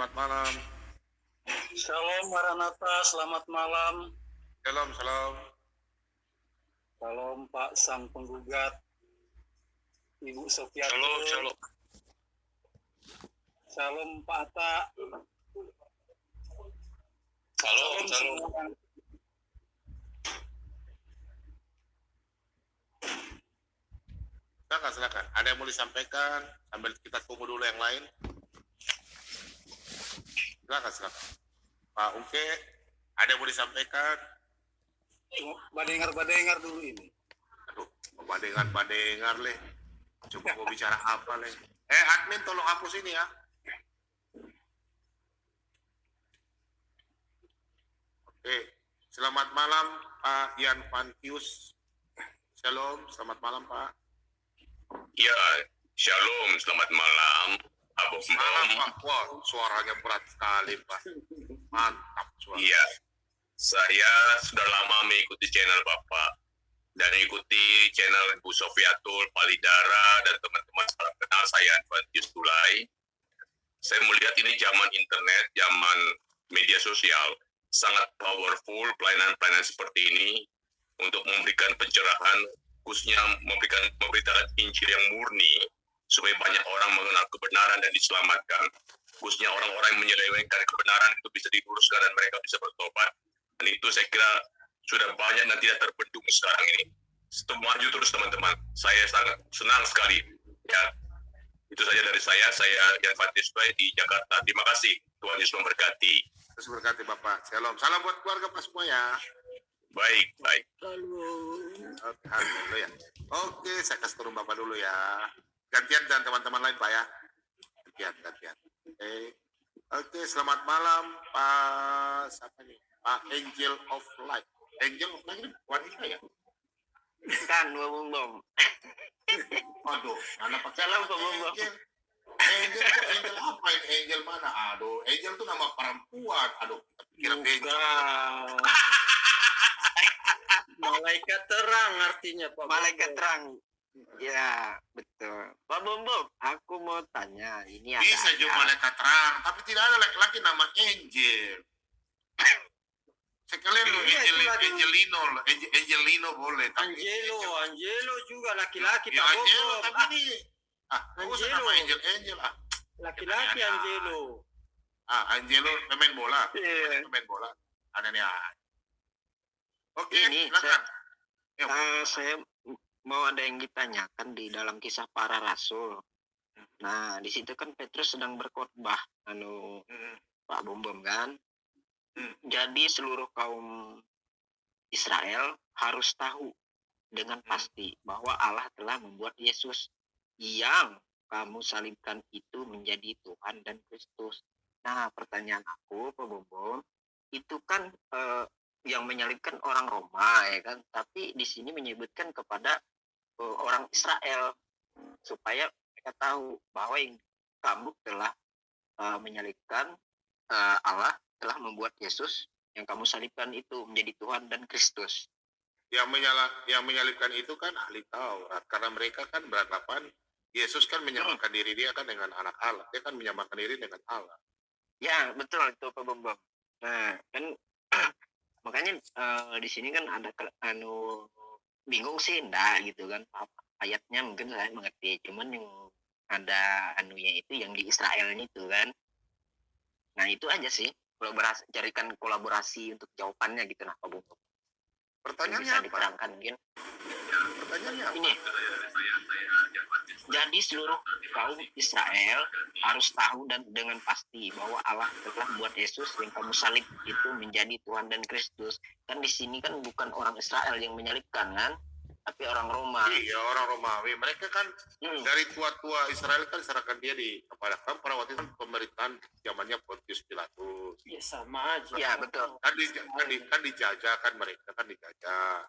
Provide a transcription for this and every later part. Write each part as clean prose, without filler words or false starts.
selamat malam. Shalom Maranatha, selamat malam. Shalom, shalom. Shalom Pak Sang Penggugat, Ibu Sofiatul. Shalom, shalom. Shalom Pak Atta. Shalom, shalom. Semua. Silakan. Ada yang mau disampaikan sambil kita tunggu dulu yang lain? Silakan. Pak Ungke, ada yang mau disampaikan? Badengar dulu ini. Aduh, badengar leh. Coba mau bicara apa leh? Admin tolong hapus ini ya. Oke, selamat malam Pak Yan Pantius. Shalom, selamat malam Pak. Ya, shalom, selamat malam. Abu Malam Pak, wah suaranya berat sekali Pak. Mantap suara. Iya, saya sudah lama mengikuti channel Bapak dan ikuti channel Bu Sofiatul, Palidara, dan teman-teman salam kenal saya Advantius Tulai. Saya melihat ini zaman internet, zaman media sosial, sangat powerful pelayanan-pelayanan seperti ini untuk memberikan pencerahan, khususnya memberitakan Injil yang murni, supaya banyak orang mengenal kebenaran dan diselamatkan. Khususnya orang-orang yang menyelewengkan kebenaran itu bisa diluruskan dan mereka bisa bertobat. Dan itu saya kira sudah banyak dan tidak terbendung sekarang ini. Maju terus teman-teman. Saya sangat senang sekali. Ya, itu saja dari saya. Saya Yan Fatis di Jakarta. Terima kasih. Tuhan Yesus memberkati. Terus berkati Bapak. Shalom. Salam buat keluarga Pak semua ya. Baik. Halo ya. Oke, saya kasih turun Bapak dulu ya. Gantian dan teman-teman lain Pak ya. Gantian. Oke, selamat malam Pak siapa nih? Pak Angel of Light. Angel of Light ini wanita ya? Kan, Bom. Aduh, mana pakai Salam, nama Bom. Angel? Angel apa ini? Angel mana? Aduh, Angel tuh nama perempuan. Aduh, kira Angel. Malaikat terang artinya Pak. Malaikat terang. Ya, betul. Pak Bom, aku mau tanya. Ini Bisa ada juga malaikat terang, tapi tidak ada laki-laki nama Angel. Sekalian lo Iya, Angelino boleh. Tapi Angelo juga laki-laki ya Pak Angelo, Bom. tapi ini nggak usah nama Angel. Laki-laki Ada. Angelo. Angelo pemain bola. Iya. Pemain bola. Ada nih. Oke, Ini, silakan. saya mau ada yang ditanyakan di dalam kisah para rasul. Nah, di situ kan Petrus sedang berkhotbah, Pak Bom kan. Jadi seluruh kaum Israel harus tahu dengan pasti bahwa Allah telah membuat Yesus yang kamu salibkan itu menjadi Tuhan dan Kristus. Nah, pertanyaan aku, Pak Bom, itu kan yang menyalibkan orang Roma, ya kan? Tapi di sini menyebutkan kepada orang Israel supaya mereka tahu bahwa yang kamu telah menyalibkan Allah telah membuat Yesus yang kamu salibkan itu menjadi Tuhan dan Kristus. Yang menyalibkan itu kan ahli Taurat, karena mereka kan beranggapan Yesus kan menyamakan diri dia kan dengan anak Allah. Dia kan menyamakan diri dengan Allah. Ya, betul itu Pak Bom. Nah, kan makanya di sini kan ada bingung sih enggak gitu kan. Ayatnya mungkin saya mengerti, cuman yang ada anunya itu yang di Israelnya itu kan. Nah, itu aja sih. Carikan kolaborasi untuk jawabannya gitu nah Pak Bom. Pertanyaannya Bisa apa? diterangkan mungkin. Pertanyaannya apa? Ini. Jadi seluruh kaum Israel harus tahu dan dengan pasti bahwa Allah telah buat Yesus yang kamu salib itu menjadi Tuhan dan Kristus. Kan di sini kan bukan orang Israel yang menyalibkan kan, tapi orang Roma. Iya, orang Romawi. Mereka kan dari tua-tua Israel kan serahkan dia kepada kan pada waktu itu pemerintahan zamannya Pontius Pilatus. Ya sama aja. Ya betul. Kan dijajah kan mereka kan dijajah.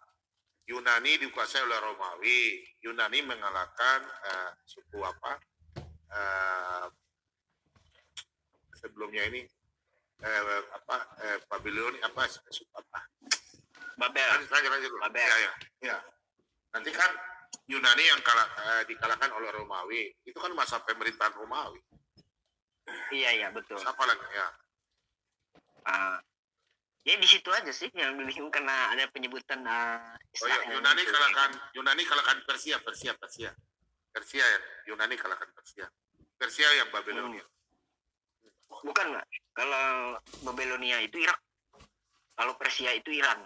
Yunani dikuasai oleh Romawi. Yunani mengalahkan suku apa? Sebelumnya ini Babilonia suku apa? Babel. Lanjut. Babel. Ya. Nanti kan Yunani yang dikalahkan oleh Romawi. Itu kan masa pemerintahan Romawi. Iya betul. Siapa lagi ya? Ah, ya di situ aja sih yang bingung karena ada penyebutan Oh Israel. iya, Yunani gitu, kalahkan Persia ya. Yunani kalahkan Persia yang Babilonia. Bukan nggak? Kalau Babilonia itu Irak. Kalau Persia itu Iran.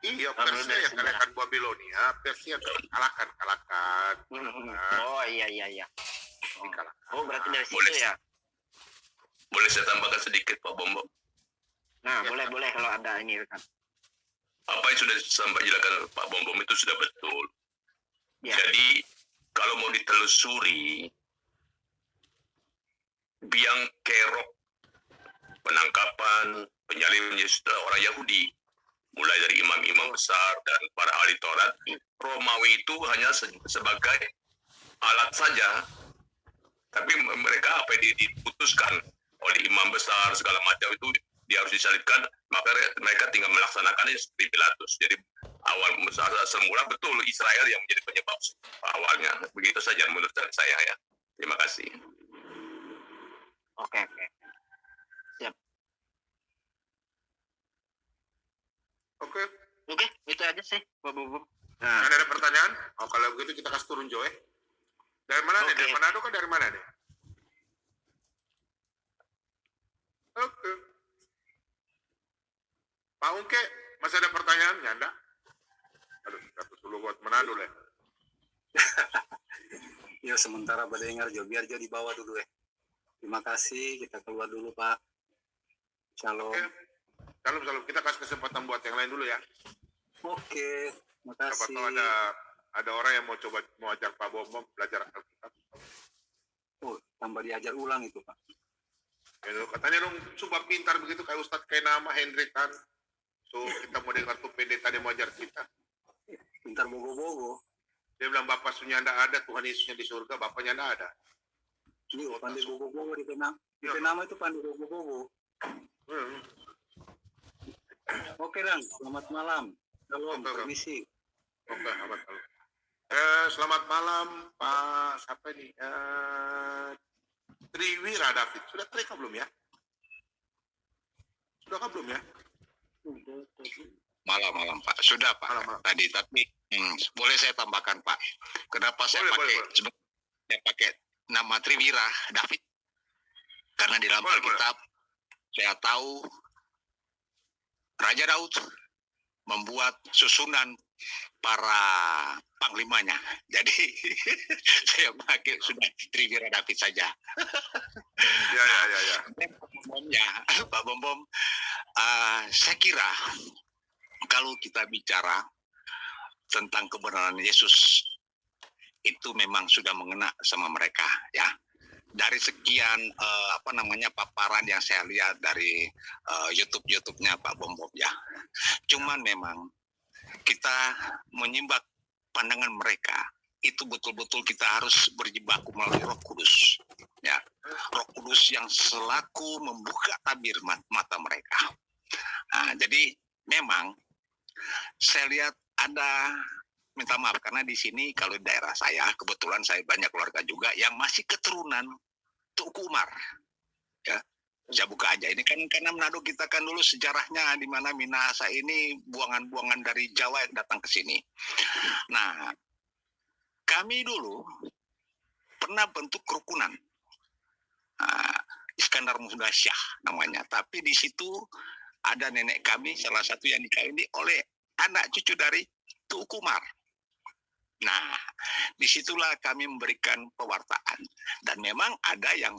Iya, Kalau Persia dari yang kalahkan Babilonia, Persia kalahkan. Oh iya. Dikalahkan. Oh berarti dari situ Boleh. ya. Boleh saya tambahkan sedikit Pak Bombo? Nah Ya. boleh kalau ada ini kan. Apa yang sudah sampai jelaskan Pak Bombom itu sudah betul. Ya. Jadi kalau mau ditelusuri, biang kerok penangkapan penyaliban Yesus orang Yahudi, mulai dari imam-imam besar dan para ahli Taurat, Romawi itu hanya sebagai alat saja. Tapi mereka apa yang diputuskan oleh imam besar segala macam itu dia harus disalibkan, maka mereka tinggal melaksanakannya seperti Pilatus. Jadi awal semula betul Israel yang menjadi penyebab awalnya. Begitu saja menurut saya ya. Terima kasih. Oke. Siap. Oke, Itu aja sih Pak Bobom. Nah, ada pertanyaan? Oh, kalau begitu kita kasih turun Joe. Dari mana nih? Oke. Dari Manado kan dari mana nih? Oke. Pak Ungke, masih ada pertanyaan? Ya, enggak? Aduh, dapat dulu buat Manado lah. Ya sementara pada dengar Jo, biar Jo dibawa dulu ya. Terima kasih, kita keluar dulu Pak. Shalom. Oke. Salam. Kita kasih kesempatan buat yang lain dulu ya. Oke, terima Siapa kasih. tahu ada orang yang mau ajar Pak Bombom belajar Alkitab. Oh, tambah diajar ulang itu Pak. Ya, katanya dong, coba pintar begitu kayak Ustadz Kainama Hendrik kan. So, kita mau dengar tuh pendeta dia mau ajar kita. Pintar bogo-bogo. Dia bilang Bapak sunya ndak ada, Tuhan Yesusnya di surga, Bapaknya ndak ada. Ini pandai bogo-bogo di Penang. Di Ya. Penang itu pandai bogo-bogo. Oke Dan, selamat malam. Shalom, Oke. permisi. Oke, amat. Selamat malam Pak siapa ini? Triwira David. Sudah terika belum ya? Sudah kah belum ya? Malam Pak, sudah Pak Malam. tadi, tapi boleh saya tambahkan Pak, kenapa saya Boleh. saya pakai nama Triwira David, karena di dalam Boleh. Alkitab saya tahu Raja Daud membuat susunan para panglimanya, jadi saya pakai sudah Triwira David saja. Ya. Pak Bombom, saya kira kalau kita bicara tentang kebenaran Yesus itu memang sudah mengena sama mereka ya. Dari sekian paparan yang saya lihat dari YouTube-nya Pak Bombom ya. Cuman memang kita menyimak pandangan mereka itu betul-betul kita harus berjibaku melalui Roh Kudus ya. Roh Kudus yang selaku membuka tabir mata mereka. Nah, jadi memang saya lihat ada, minta maaf karena di sini kalau di daerah saya kebetulan saya banyak keluarga juga yang masih keturunan Tuku Umar ya. Saya buka aja ini kan karena Manado kita kan dulu sejarahnya di mana Minahasa ini buangan-buangan dari Jawa yang datang ke sini. Nah, kami dulu pernah bentuk kerukunan. Iskandar Muda Syah namanya, tapi di situ ada nenek kami salah satu yang dikawini oleh anak cucu dari Tuku Umar. Nah, disitulah kami memberikan pewartaan. Dan memang ada yang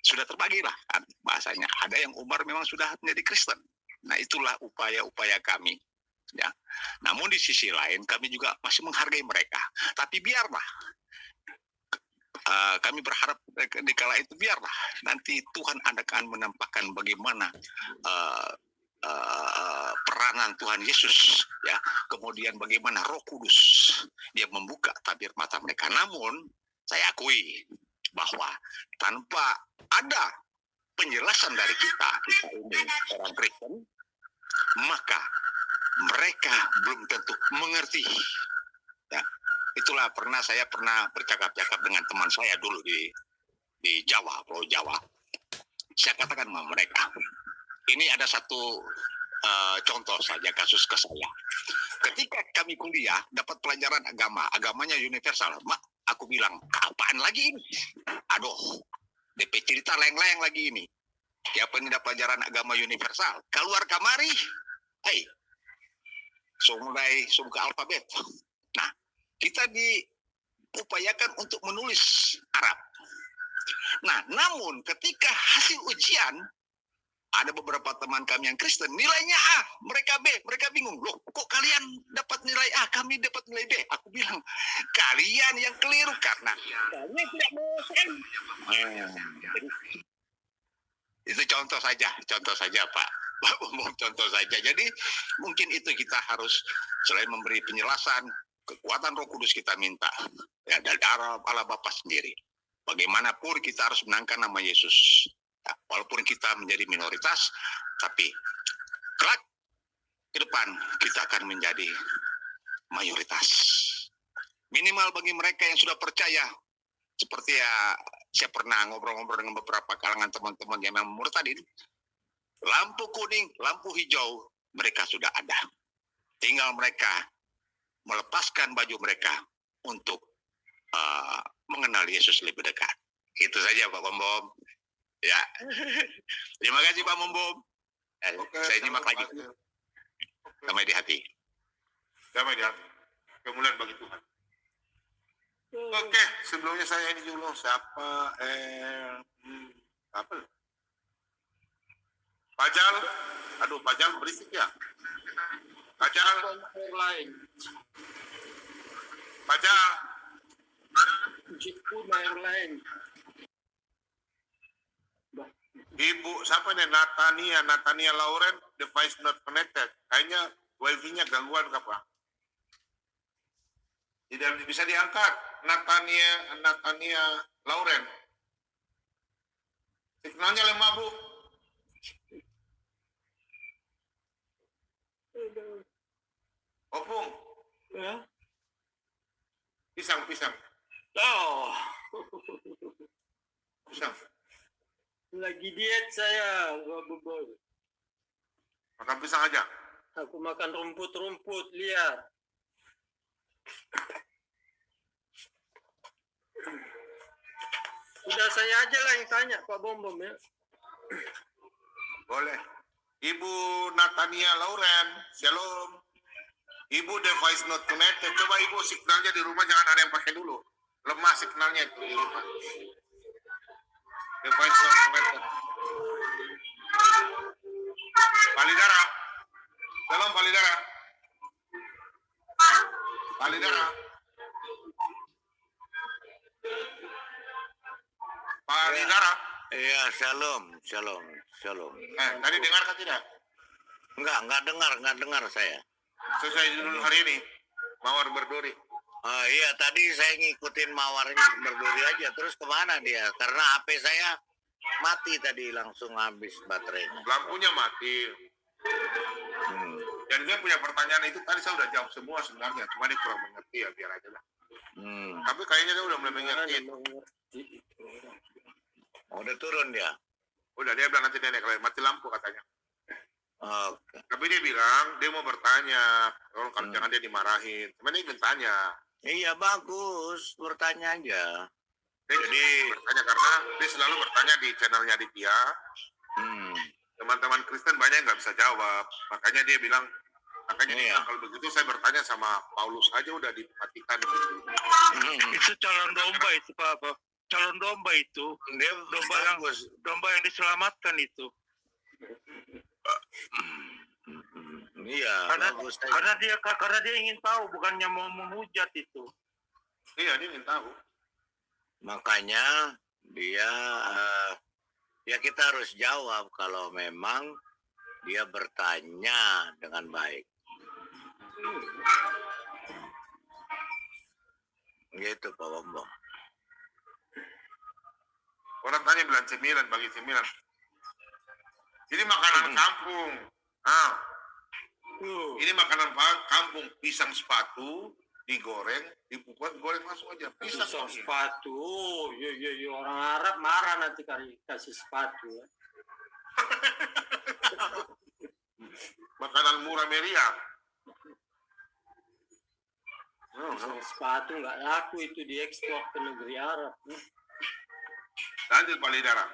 sudah terbagi lah kan, bahasanya. Ada yang Umar memang sudah menjadi Kristen. Nah, itulah upaya-upaya kami. Ya. Namun di sisi lain kami juga masih menghargai mereka. Tapi biarlah. Kami berharap di kala itu biarlah. Nanti Tuhan akan menampakkan bagaimana peranan Tuhan Yesus ya, kemudian bagaimana Roh Kudus dia membuka tabir mata mereka. Namun saya akui bahwa tanpa ada penjelasan dari kita ini orang Kristen, maka mereka belum tentu mengerti ya. Itulah saya pernah bercakap-cakap dengan teman saya dulu di di Jawa, Pulau Jawa. Saya katakan sama mereka, ini ada satu contoh saja kasus ke saya. Ketika kami kuliah dapat pelajaran agama, agamanya universal. Aku bilang, apaan lagi ini? Aduh, DP cerita leng-leng lagi ini. Siapa ini dapat pelajaran agama universal? Keluar kamari, hey, mulai ke alfabet. Nah, kita diupayakan untuk menulis Arab. Nah, namun ketika hasil ujian, ada beberapa teman kami yang Kristen, nilainya A, mereka B, mereka bingung. Loh, kok kalian dapat nilai A, kami dapat nilai B? Aku bilang, kalian yang keliru karena kalian tidak bosan. Itu contoh saja Pak. Contoh saja. Jadi mungkin itu kita harus selain memberi penjelasan, kekuatan Roh Kudus kita minta ya dari Allah Bapa sendiri. Bagaimanapun kita harus menangkan nama Yesus. Ya, walaupun kita menjadi minoritas, tapi kelak ke depan kita akan menjadi mayoritas. Minimal bagi mereka yang sudah percaya, seperti ya saya pernah ngobrol-ngobrol dengan beberapa kalangan teman-teman yang memang murtadin, lampu kuning, lampu hijau, mereka sudah ada. Tinggal mereka melepaskan baju mereka untuk mengenal Yesus lebih dekat. Itu saja Pak Bom. Ya, terima kasih Pak Bom. Saya nyimak lagi. Damai di hati. Damai di hati. Kemuliaan bagi Tuhan. Oke, sebelumnya saya ini dulu siapa? Apa? Pajal. Aduh, Pajal berisik ya. Pajal. Pajal. Ibu siapa nih? Natania Lauren, device not connected. Kayaknya wifi-nya gangguan apa? Tidak bisa diangkat. Natania Lauren. Signalnya lemah, Bu. Opung. Ya. Pisang. Oh, Pisang. lagi diet saya, Bobo. Makan pisang aja. Aku makan rumput-rumput liar. Udah saya aja lah yang tanya Pak Bom ya. Boleh. Ibu Natania Lauren, shalom. Ibu device not connected. Coba Ibu signalnya di rumah jangan ada yang pakai dulu. Lemah signalnya itu di rumah. Device not connected. Palidara. Shalom Palidara. Palidara. Palidara. Iya, shalom. Tadi dengar kan tidak? Enggak dengar saya. Selesai dulu hari ini. Mawar berduri. Oh iya, tadi saya ngikutin mawarnya berduri aja. Terus kemana dia? Karena HP saya mati tadi, langsung habis baterainya. Lampunya mati. Dan dia punya pertanyaan itu tadi saya udah jawab semua sebenarnya. Cuma dia kurang mengerti ya, biar aja lah. Tapi kayaknya dia udah mulai mengerti. Udah turun dia? Udah, dia bilang nanti dia naik lagi. Mati lampu katanya. Oke. Tapi dia bilang dia mau bertanya. Kalau jangan dia dimarahin. Cuma dia ingin tanya. Iya, bagus. Bertanya aja. Dia jadi bertanya karena dia selalu bertanya di channelnya Aditya. Teman-teman Kristen banyak yang nggak bisa jawab. Makanya dia bilang, dia bilang, kalau begitu saya bertanya sama Paulus aja udah dimatikan gitu. Itu calon domba itu Pak. Calon domba itu. Dia Domba yang diselamatkan itu. Iya, bagus. Karena dia ingin tahu, bukannya mau menghujat itu. Iya, dia ingin tahu. Makanya dia ya kita harus jawab kalau memang dia bertanya dengan baik. Gitu Pak Bambang. Orang tanya bilang cemilan, bagi cemilan. Ini makanan kampung. Ini makanan kampung, pisang sepatu, digoreng, dibuat, goreng langsung aja. Bisa Susah kok. sepatu. Yo, orang Arab marah nanti kali kasih sepatu. Ya. Makanan murah meriah. Susah sepatu nggak laku itu diekspor ke negeri Arab. Lanjut Palidara.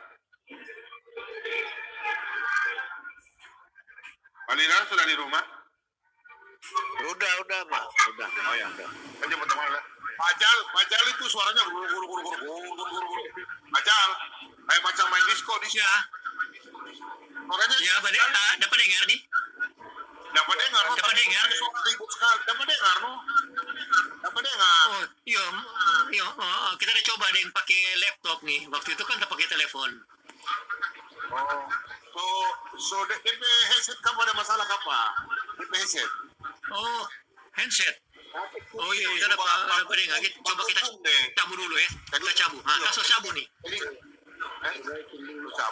Palidara sudah di rumah? Udah Pak. Udah. Oh ya. Aja pertama lah. Pajal itu suaranya guru. Pajal, kayak macam main disco di sini. Suaranya Ya, dapat dengar nih. dapat dengar, no? Dapat dengar. Suara ribut sekali. Dapat dengar, no? Dapat dengar. Oh, iya, kita udah coba ada yang pakai laptop nih. Waktu itu kan udah pakai telepon. Oh, so DP headset kamu ada masalah apa? DP headset. Oh, handset. Oh iya, kita dapat dengar. Coba kita cabut dulu ya. Kita cabut. Nah, kasus cabut nih.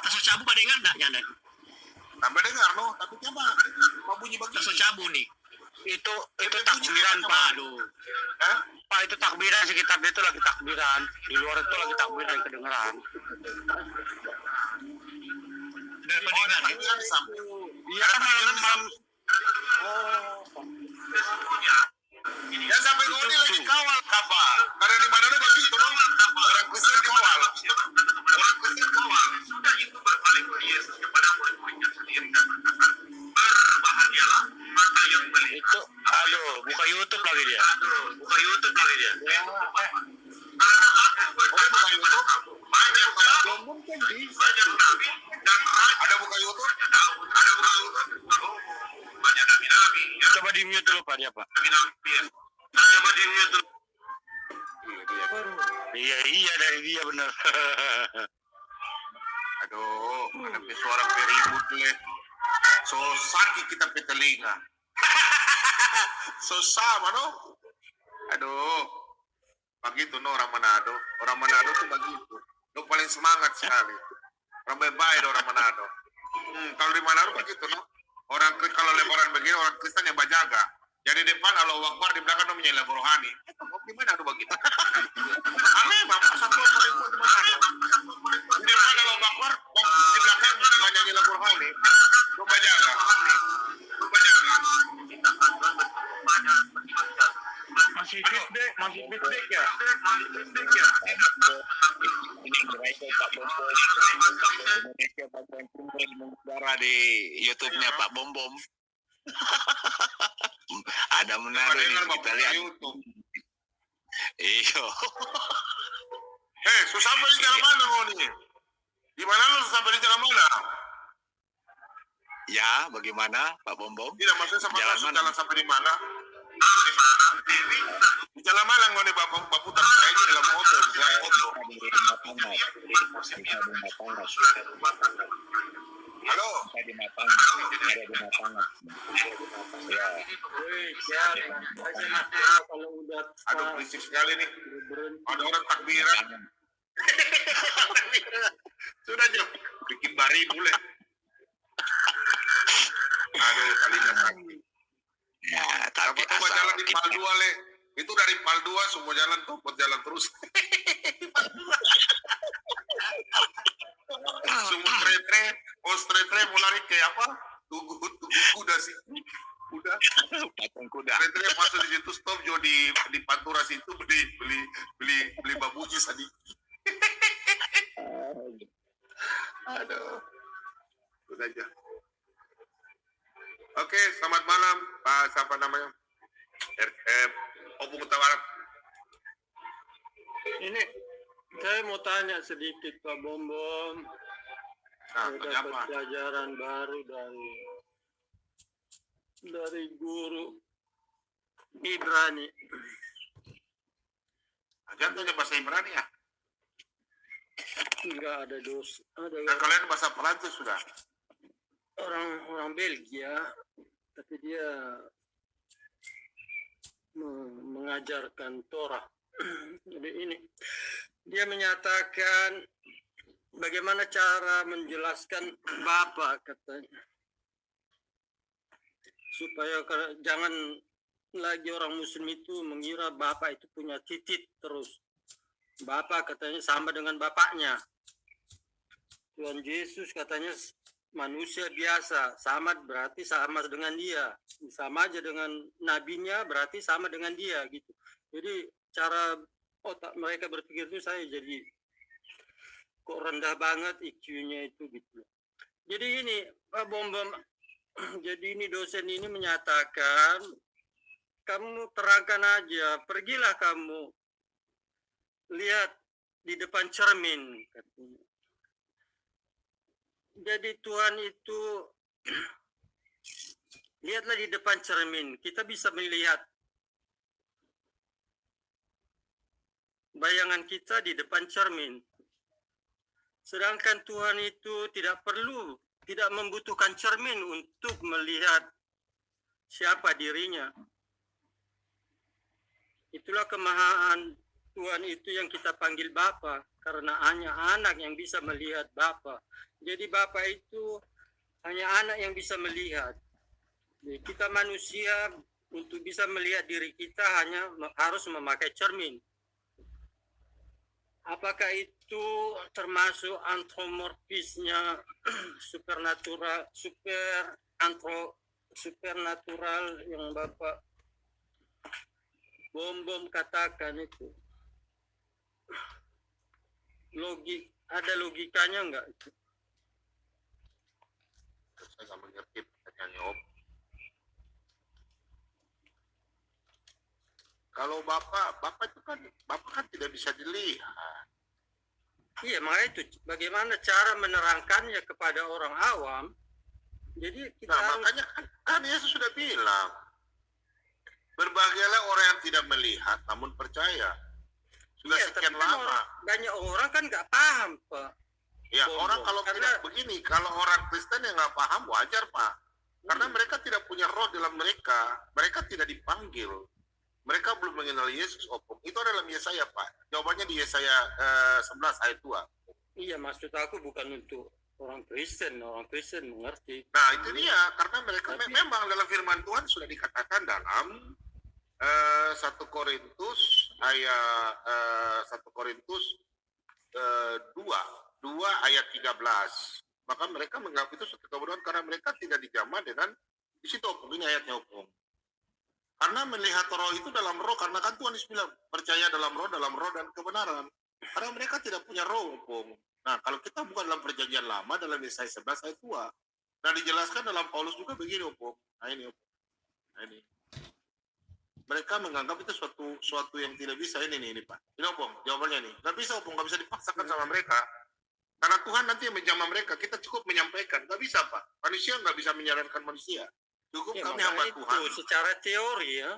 Kasus cabut pada dengar enggak, Nyanda? Dapat dengar, no? Tapi coba mau bunyi begini. Kasus cabut nih. Itu takbiran Pak. Aduh. Hah? Pak itu takbiran sekitar itu lagi takbiran. Di luar itu lagi takbiran kedengeran. Dapat dengar ya. Takbiran di samping. Iya kan malam-malam. Ya sampai kau ini lagi kawal apa? Karena di mana begitu, no? Orang Kristen kawal. Sudah itu berpaling Yesus kepada murid-muridnya sendiri dan berkata, berbahagialah mata yang melihat. Itu buka YouTube lagi dia. Boleh buka YouTube? Banyak nabi dan Ada buka YouTube? ada buka YouTube. Banyak nabi-nabi ya. Coba di mute dulu Pak dia Pak. Nabi-nabi ya. Coba di mute. Iya dari dia bener. Aduh, ada suara peribut le. So sakit kita pe telinga. So sama no. Aduh. Begitu no orang Manado. Orang Manado tuh begitu. Lo paling semangat sekali. Orang baik orang Manado. Kalau di Manado begitu no. Orang kalau lebaran begini orang Kristen yang berjaga. Jadi depan Allahu Akbar, di belakang menyanyi lagu rohani. Gimana tuh begitu? Aneh, Bapak satu orang itu di mana? Di depan Allahu Akbar, di belakang menyanyi lagu rohani. Lu berjaga. Masih feedback ya. Ini mereka Pak Bom Indonesia bagian negara di YouTube-nya Pak Bom. Ada menaruh ini kita lihat. Iyo. Susah sampai di jalan mana kau nih? Di mana lu sampai di jalan mana? Ya, bagaimana Pak Bom? Tidak, maksudnya sampai Jalan masuk mana? jalan sampai di mana? Di jalan mana kau nih Bapak putar? Kayaknya dalam motor, di dalam motor. Halo? Kalau udah Aduh, berisik sekali nih. berhenti. Ada orang takbiran. Sudah aja, bikin bari boleh. Aduh, kalinya sakit. Ya, tapi Apa tuh jalan di kita Pal 2 le? Itu dari Pal 2 semua jalan tuh buat jalan terus. Semua tretre mau lari ke apa? Tunggu kuda sih. Kuda. patung kuda. Tretre masuk di situ stop jo di Pantura situ beli babuji sedikit. Aduh. Sudah aja. Oke, selamat malam Pak, siapa namanya? Opung Utawarat. Ini saya mau tanya sedikit Pak Bom. Nah, Saya tanya dapat apa? pelajaran baru dari guru Ibrani. Jangan tanya bahasa Ibrani ya. Enggak ada dos. Ada Dan kalian bahasa Perancis sudah. orang Belgia, tapi dia mengajarkan Torah. Jadi ini dia menyatakan bagaimana cara menjelaskan Bapa katanya supaya jangan lagi orang Muslim itu mengira Bapak itu punya titik terus. Bapak katanya sama dengan bapaknya. Tuhan Yesus katanya manusia biasa, sama berarti sama dengan dia. Sama aja dengan nabinya berarti sama dengan dia gitu. Jadi cara otak mereka berpikir itu saya jadi kok rendah banget IQ-nya itu gitu. Jadi ini Pak Bombom, jadi ini dosen ini menyatakan kamu terangkan aja, pergilah kamu lihat di depan cermin katanya. Jadi Tuhan itu lihatlah di depan cermin, kita bisa melihat bayangan kita di depan cermin. Sedangkan Tuhan itu tidak membutuhkan cermin untuk melihat siapa dirinya. Itulah kemahaan Tuhan itu yang kita panggil Bapa, karena hanya anak yang bisa melihat Bapa. Jadi Bapa itu hanya anak yang bisa melihat. Jadi kita manusia untuk bisa melihat diri kita hanya harus memakai cermin. Apakah itu termasuk antropomorfisnya supernatural yang Bapak Bombom katakan itu? Ada logikanya enggak itu? Saya nggak mengerti pertanyaannya, Om. Kalau Bapak itu kan, Bapak kan tidak bisa dilihat. Iya, makanya itu bagaimana cara menerangkannya kepada orang awam. Jadi kita Nah, makanya kan Yesus sudah bilang, berbahagialah orang yang tidak melihat namun percaya. Sudah iya, sekian tapi kan lama. banyak orang kan nggak paham, Pak. Ya, orang kalau Karena- tidak begini, kalau orang Kristen yang nggak paham wajar, Pak. Karena mereka tidak punya roh dalam mereka. Mereka tidak dipanggil. Mereka belum mengenal Yesus, Opung. Itu adalah Yesaya, Pak. Jawabannya di Yesaya 11 ayat 2. Iya, maksud aku bukan untuk orang Kristen mengerti. Nah, itu dia. Karena mereka Tapi- memang dalam firman Tuhan sudah dikatakan dalam 1 Korintus ayat 1 Korintus 2 ayat 13. Maka mereka menganggap itu suatu kebodohan karena mereka tidak dijamah dengan di situ, Opung. Ini ayatnya, Opung. Karena melihat roh itu dalam roh, karena kan Tuhan Yesus bilang percaya dalam roh dan kebenaran. Karena mereka tidak punya roh, Opung. Nah, kalau kita bukan dalam perjanjian lama, dalam Yesaya 11 ayat 2. Nah, dijelaskan dalam Paulus juga begini, Opung. Nah, ini, Opung. Nah, ini. Mereka menganggap itu suatu yang tidak bisa. Ini, Pak. Ini, Opung, jawabannya nih. Nggak bisa, Opung. Nggak bisa dipaksakan sama mereka. Karena Tuhan nanti yang menjamah mereka. Kita cukup menyampaikan. Nggak bisa, Pak. Manusia nggak bisa menyarankan manusia. Cukup Ya, kami hamba makanya Tuhan. itu secara teori ya,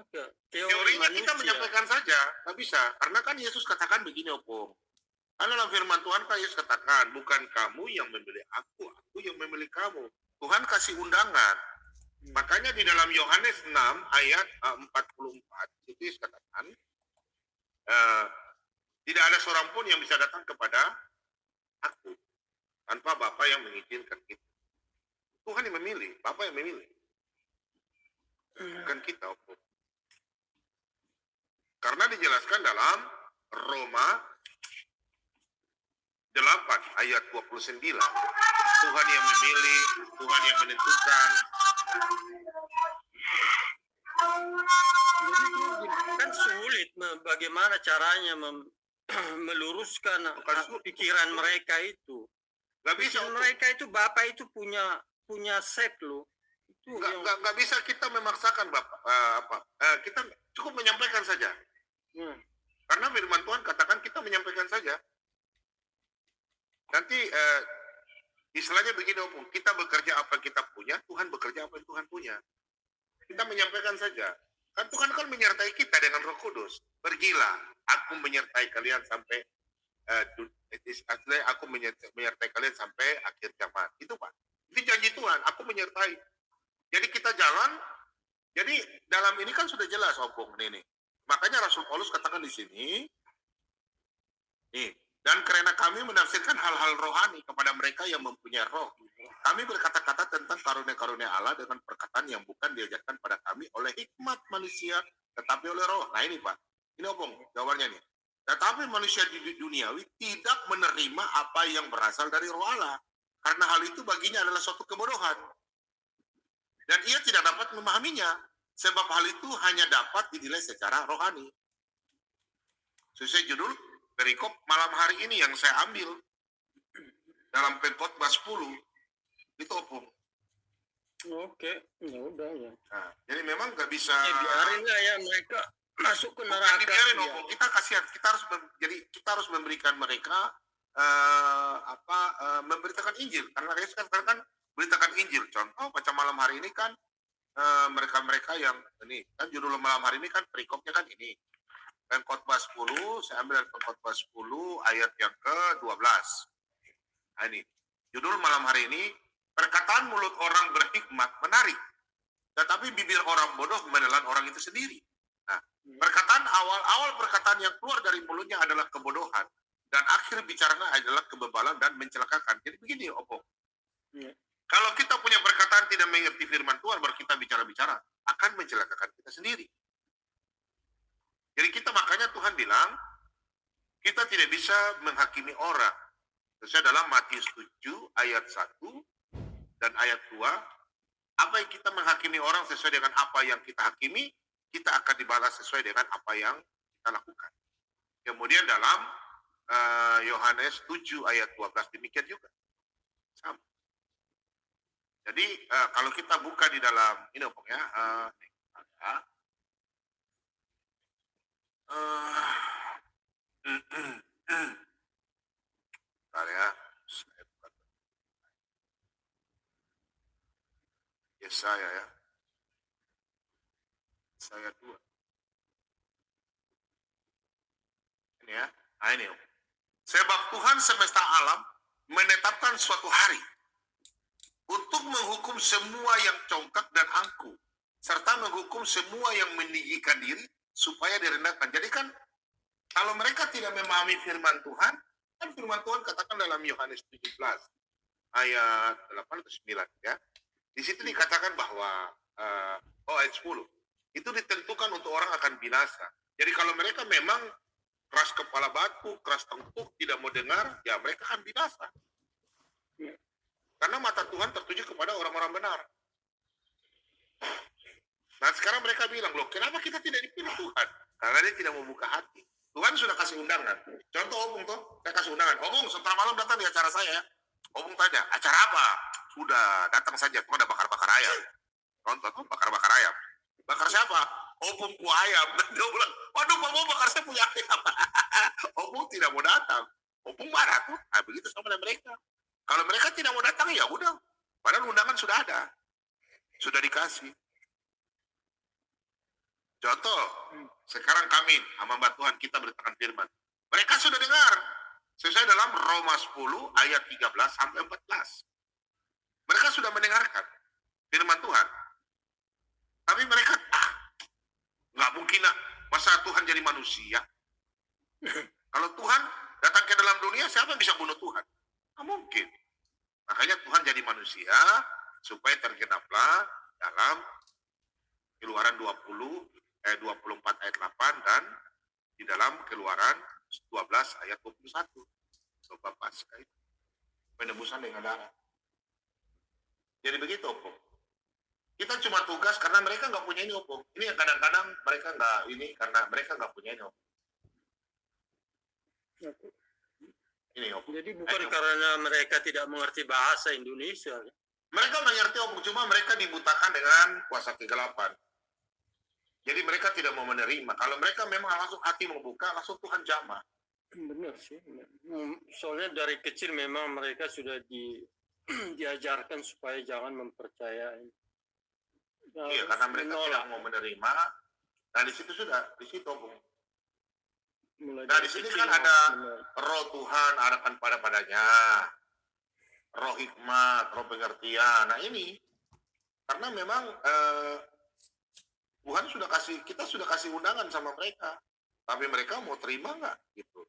Teorinya kita manusia. menyampaikan saja, nggak bisa. Karena kan Yesus katakan begini, Opung. Karena dalam firman Tuhan kan Yesus katakan, bukan kamu yang memilih aku yang memilih kamu. Tuhan kasih undangan. Makanya di dalam Yohanes 6 ayat 44, itu Yesus katakan, tidak ada seorang pun yang bisa datang kepada aku tanpa Bapa yang mengizinkan itu. Tuhan yang memilih, Bapa yang memilih. Bukan kita, Opung. Karena dijelaskan dalam Roma 8 ayat 29. Tuhan yang memilih, Tuhan yang menentukan. Jadi kan sulit bagaimana caranya meluruskan pikiran mereka itu. Gak bisa, Pikiran mereka itu Bapak itu punya sek loh. Itu yang gak bisa kita memaksakan, Bapak. Kita cukup menyampaikan saja. Karena firman Tuhan katakan kita menyampaikan saja. Nanti istilahnya begini, Opung, kita bekerja apa yang kita punya, Tuhan bekerja apa yang Tuhan punya. Kita menyampaikan saja. Kan Tuhan kan menyertai kita dengan Roh Kudus. Pergilah, aku menyertai kalian sampai aku menyertai kalian sampai akhir zaman. Itu, Pak. Itu janji Tuhan, aku menyertai. Jadi kita jalan. Jadi dalam ini kan sudah jelas, Opung, ini. Makanya Rasul Paulus katakan di sini, nih, dan karena kami menafsirkan hal-hal rohani kepada mereka yang mempunyai roh. kami berkata-kata tentang karunia-karunia Allah dengan perkataan yang bukan diajarkan pada kami oleh hikmat manusia, tetapi oleh roh. Nah ini Pak, ini opung jawabannya nih. Tetapi manusia di duniawi tidak menerima apa yang berasal dari roh Allah, karena hal itu baginya adalah suatu kebodohan. Dan ia tidak dapat memahaminya, sebab hal itu hanya dapat dinilai secara rohani. Sesuai judul perikop malam hari ini yang saya ambil dalam Pengkhotbah 10, itu opung. Oke, ya udah ya. Nah, jadi memang nggak bisa. Ya, biarin lah ya mereka masuk ke Bukan neraka. dibiarin, Ya. opung. Kita kasihan, kita harus memberikan mereka memberitakan Injil, karena mereka sekarang kan beritakan Injil. Contoh macam malam hari ini kan mereka-mereka yang ini kan judul malam hari ini kan perikopnya kan ini Pengkhotbah 10, saya ambil dari Pengkhotbah 10 ayat yang ke-12. Nah, ini judul malam hari ini, perkataan mulut orang berhikmat menarik, tetapi bibir orang bodoh menelan orang itu sendiri. Nah, perkataan awal perkataan yang keluar dari mulutnya adalah kebodohan, dan akhir bicaranya adalah kebebalan dan mencelakakan. Jadi begini, opung. Ya. Kalau kita punya perkataan tidak mengerti firman Tuhan, baru kita bicara-bicara, akan mencelakakan kita sendiri. Jadi kita makanya Tuhan bilang, kita tidak bisa menghakimi orang. Sesuai dalam Matius 7 ayat 1 dan ayat 2, apa yang kita menghakimi orang sesuai dengan apa yang kita hakimi, kita akan dibalas sesuai dengan apa yang kita lakukan. Kemudian dalam Yohanes 7 ayat 12 demikian juga. Sama. Jadi kalau kita buka di dalam ini opung ya, bentar ya, saya buka. Yesaya ya, Yesaya 2. Ini ya, nah ini. Sebab Tuhan semesta alam menetapkan suatu hari untuk menghukum semua yang congkak dan angkuh, serta menghukum semua yang meninggikan diri supaya direndahkan. Jadi kan kalau mereka tidak memahami firman Tuhan, kan firman Tuhan katakan dalam Yohanes 17 ayat 8 atau 9 ya. Di situ dikatakan bahwa ayat 10 itu ditentukan untuk orang akan binasa. Jadi kalau mereka memang keras kepala batu, keras tengkuk, tidak mau dengar, ya mereka akan binasa. Karena mata Tuhan tertuju kepada orang-orang benar. Nah sekarang mereka bilang, loh kenapa kita tidak dipilih Tuhan? Karena dia tidak mau buka hati. Tuhan sudah kasih undangan. Contoh Opung tuh, saya kasih undangan. Opung, sebentar malam datang di acara saya. Opung tanya, acara apa? Sudah, datang saja. Tuh ada bakar-bakar ayam. Contoh tuh, bakar-bakar ayam. Bakar siapa? Opung ku ayam. Dan dia bilang, waduh Pak mau bakar saya punya ayam. Opung tidak mau datang. Opung marah tuh. Nah begitu sama dengan mereka. Kalau mereka tidak mau datang, ya udah. Padahal undangan sudah ada. Sudah dikasih. Contoh, sekarang kami, hamba Tuhan, kita beritakan firman. Mereka sudah dengar. Sesuai dalam Roma 10 ayat 13 sampai 14. Mereka sudah mendengarkan firman Tuhan. Tapi mereka, nggak mungkin lah. Masa Tuhan jadi manusia? Kalau Tuhan datang ke dalam dunia, siapa yang bisa bunuh Tuhan? Nggak mungkin. Makanya Tuhan jadi manusia, supaya tergenaplah dalam Keluaran 24 ayat 8 dan di dalam Keluaran 12 ayat 21. Coba pasca itu. Penebusan dengan darah. Jadi begitu, Opung. Kita cuma tugas karena mereka nggak punya ini, Opung. Ini yang kadang-kadang mereka nggak ini karena mereka nggak punya ini, Opung. Ini, Opung. Jadi bukan karena mereka tidak mengerti bahasa Indonesia. Mereka mengerti, Opung, cuma mereka dibutakan dengan kuasa kegelapan. Jadi mereka tidak mau menerima. Kalau mereka memang langsung hati membuka, langsung Tuhan jamah. Benar sih. Soalnya dari kecil memang mereka sudah diajarkan supaya jangan mempercayai. Iya, karena mereka tidak mau menerima. Nah di situ sudah, di situ, Opung. Nah di sini kan ada roh Tuhan arahkan padanya, roh hikmat, roh pengertian. Nah ini karena memang Tuhan sudah kasih, kita sudah kasih undangan sama mereka, tapi mereka mau terima nggak gitu.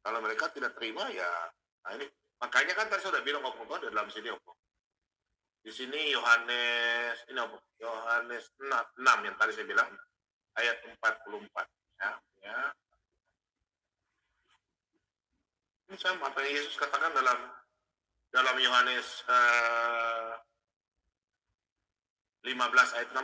Kalau mereka tidak terima ya, nah ini makanya kan tadi sudah bilang Opung tuh ada dalam sini Opung. Di sini Yohanes ini apa? Yohanes 6 yang tadi saya bilang ayat 44 ya. Ya. Ini sama apa yang Yesus katakan dalam Yohanes 15 ayat 16.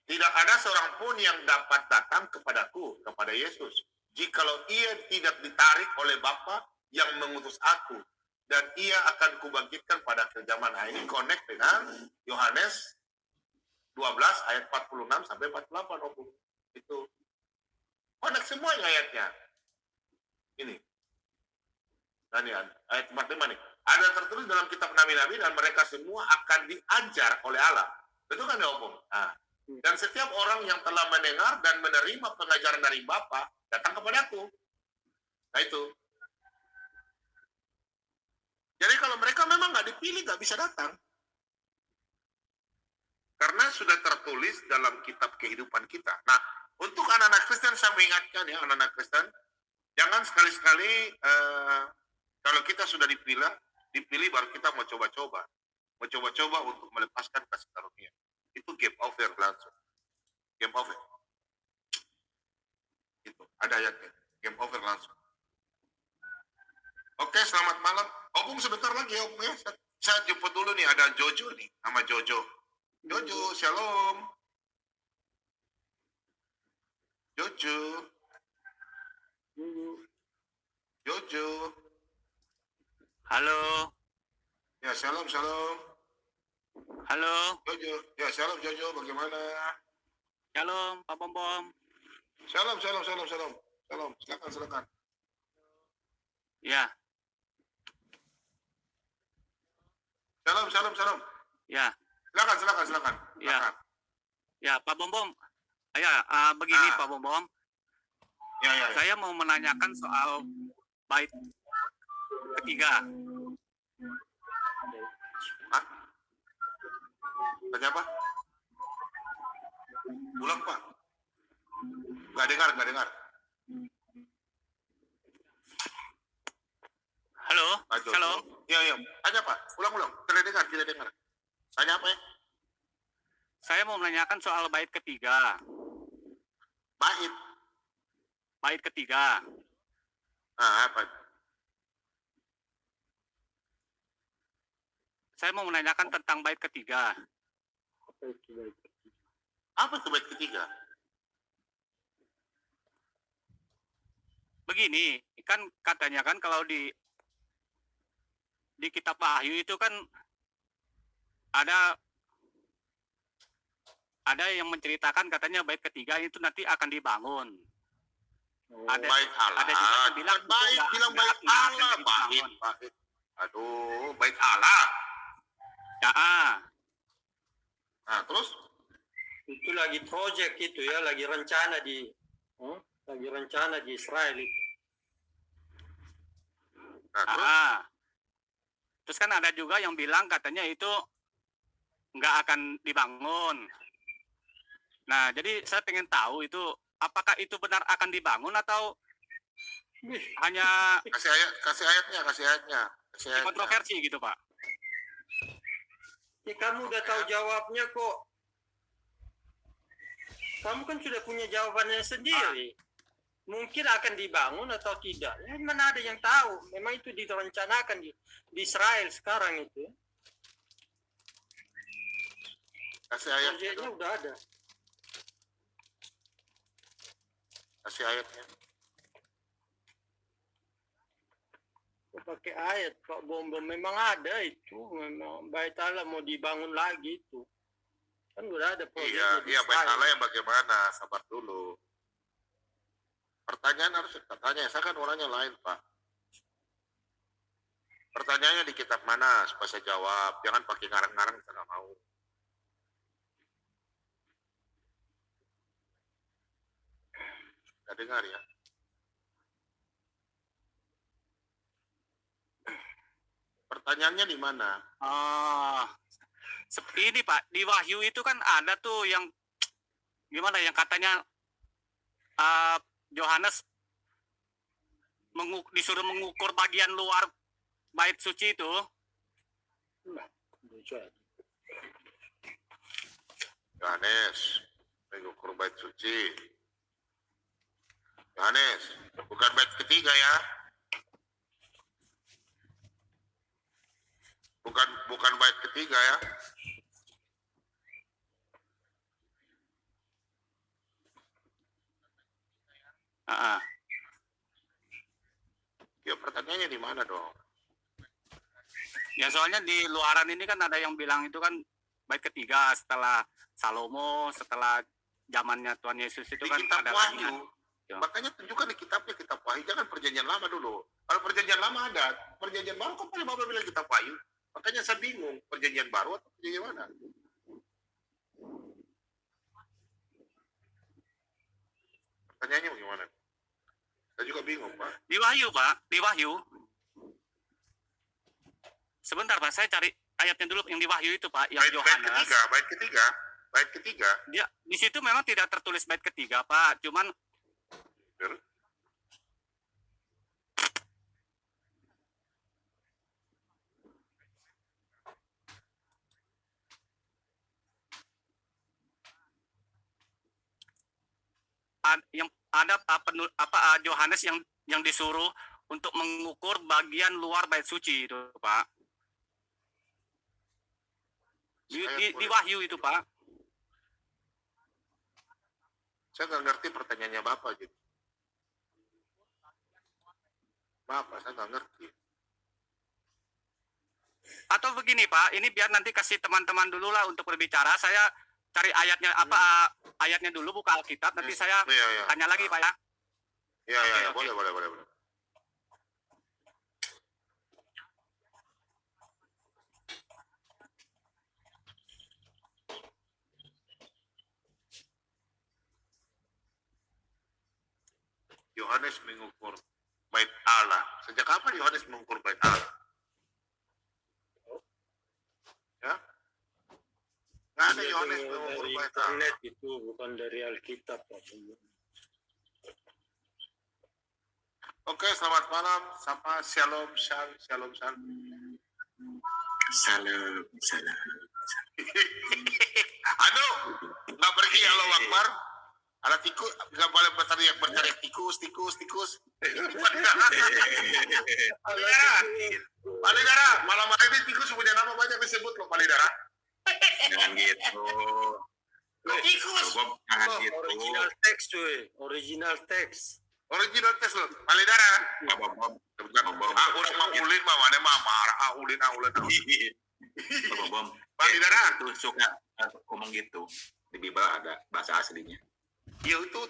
Tidak ada seorang pun yang dapat datang kepadaku, kepada Yesus, jikalau ia tidak ditarik oleh Bapa yang mengutus aku, dan ia akan kubangkitkan pada akhir zaman. Nah, ini connect dengan Yohanes 12 ayat 46 sampai 48. Itu connect semuanya ayatnya. Ini. Nah, ini ayat 45 nih. Ada tertulis dalam kitab nabi-nabi dan mereka semua akan diajar oleh Allah. Betul kan ya, Om? Nah, dan setiap orang yang telah mendengar dan menerima pengajaran dari Bapa datang kepadaku. Nah itu. Jadi kalau mereka memang nggak dipilih, nggak bisa datang. Karena sudah tertulis dalam kitab kehidupan kita. Nah, untuk anak-anak Kristen saya mengingatkan ya, anak-anak Kristen, jangan sekali-sekali kalau kita sudah dipilih baru kita mau coba-coba. Mau coba-coba untuk melepaskan kasih karunia. Itu game over langsung. Game over. Itu, ada ayatnya. Game over langsung. Oke, selamat malam. Opung sebentar lagi ya, Opung ya. Saya jemput dulu nih, ada Jojo nih, nama Jojo. Jojo, shalom. Jojo. Jojo. Halo, Ya, shalom. halo, Jojo. Ya, shalom Jojo, bagaimana? shalom Pak Bom. Shalom. Shalom, silakan. Ya, Shalom. ya, Silakan. Ya. ya Pak Bom. Ya, begini Pak Bom. Ya. Saya mau menanyakan soal bait ketiga. Tanya apa? Ulang, Pak. Nggak dengar. Halo, Pak Jojo. shalom. Iya. Tanya, Pak. Ulang. Tidak dengar. Tanya apa ya? Saya mau menanyakan soal bait ketiga. Bait ketiga. Apa? Saya mau menanyakan tentang bait ketiga. Apa itu bait ketiga? Begini, kan katanya kan kalau di kitab Wahyu itu kan ada yang menceritakan katanya bait ketiga itu nanti akan dibangun. Ada Bait Allah. ada juga yang bilang itu bait, nggak- bilang nggak bait akan Allah. dibangun. Bait. Aduh, bait Allah. Ya, Nah, terus? Itu lagi project itu ya, lagi rencana di Israel itu. Nah, terus? Terus kan ada juga yang bilang katanya itu nggak akan dibangun. Nah, jadi saya pengen tahu itu apakah itu benar akan dibangun atau hanya Kasih ayatnya. kontroversi gitu, Pak? Ya, kamu udah tahu jawabnya kok. Kamu kan sudah punya jawabannya sendiri. Mungkin akan dibangun atau tidak. Ya, mana ada yang tahu. Memang itu direncanakan di Israel sekarang itu. Kasih ayatnya. Proyeknya udah ada. Kasih ayatnya. Pakai ayat Pak Bom memang ada itu, memang bait Allah mau dibangun lagi itu. Kan udah ada proyeknya di Iya, bait Israel. Allah yang bagaimana? Sabar dulu. Pertanyaan harus kita tanya. Saya kan orangnya lain, Pak. Pertanyaannya di kitab mana? Supaya saya jawab. Jangan pakai ngarang-ngarang, saya nggak mau. Nggak dengar ya? Pertanyaannya di mana? Ini Pak, di Wahyu itu kan ada tuh yang gimana yang katanya Yohanes disuruh mengukur bagian luar bait suci itu. Yohanes mengukur bait suci. Yohanes, bukan bait ketiga ya. Bukan bait ketiga ya. Ah, Ya pertanyaannya di mana dong? ya soalnya di luaran ini kan ada yang bilang itu kan bait ketiga setelah Salomo, setelah zamannya Tuhan Yesus itu Di kan kitab ada lagi. Wahyu. Ya. Makanya tunjukkan di kitabnya kitab Wahyu, jangan perjanjian lama dulu. Kalau perjanjian lama ada, perjanjian baru kok pada Bapak bilang kitab Wahyu? Makanya saya bingung, perjanjian baru atau perjanjian mana? Pertanyaannya bagaimana? Saya juga bingung, Pak. Di Wahyu, Pak, di Wahyu. Sebentar, Pak, saya cari ayatnya dulu yang di Wahyu itu, Pak, yang Bait Yohanes. bait ketiga. Dia di situ memang tidak tertulis bait ketiga, Pak. Cuman yang ada Yohanes yang disuruh untuk mengukur bagian luar bait suci itu, Pak. Di Wahyu itu, Pak. Saya nggak ngerti pertanyaannya Bapak gitu. Bapak, saya nggak ngerti. Atau begini, Pak, ini biar nanti kasih teman-teman dulu lah untuk berbicara. Saya cari ayatnya ayatnya dulu, buka Alkitab, nanti saya Iya. tanya lagi, Pak ya. Iya, Oke. boleh. Yohanes mengukur bait Allah. Sejak kapan Yohanes mengukur bait Allah? Ya? Nggak ada Yohanes mengukur Dari bait Allah. internet itu bukan dari Alkitab, Pak. Oke, selamat malam. Sama shalom. Aduh, nggak pergi Allah Akbar. Ada tikus, nggak boleh berteriak tikus. Palidara, malam hari ini tikus punya nama banyak disebut loh Palidara. Jangan gitu. Tikus. Bob, jangan gitu. Original teks, cuy. Original teks. Original test loh, Palidara. Bob. Udah mau ulin mah, mana mah marah, ulin. Bom. Palidara. Itu suka ngomong gitu. Di Bible ada bahasa aslinya. Ya itu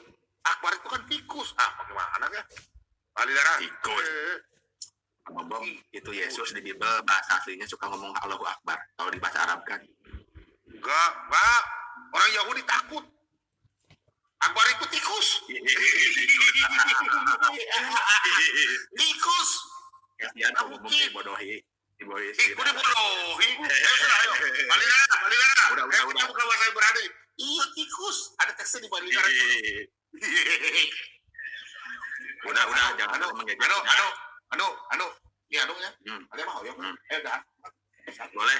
Akbar itu kan tikus. Bagaimana ya? Palidara. Tikus. Bom, itu Yesus di Bible bahasa aslinya suka ngomong Allahu Akbar. Kalau di bahasa Arab kan. Enggak. Orang Yahudi takut. Akbar itu tikus. Tikus. Kasihan kalau ngomong dibodohi. Dibodohi. Udah bodohi. Ayo. Palidara. Udah. Kita bukan bahasa Ibrani. Iya tikus. Ada teksnya di Palidara. Udah, jangan mengejek. Anu. Ini anu ya. Ada mau ya? Dah. Boleh.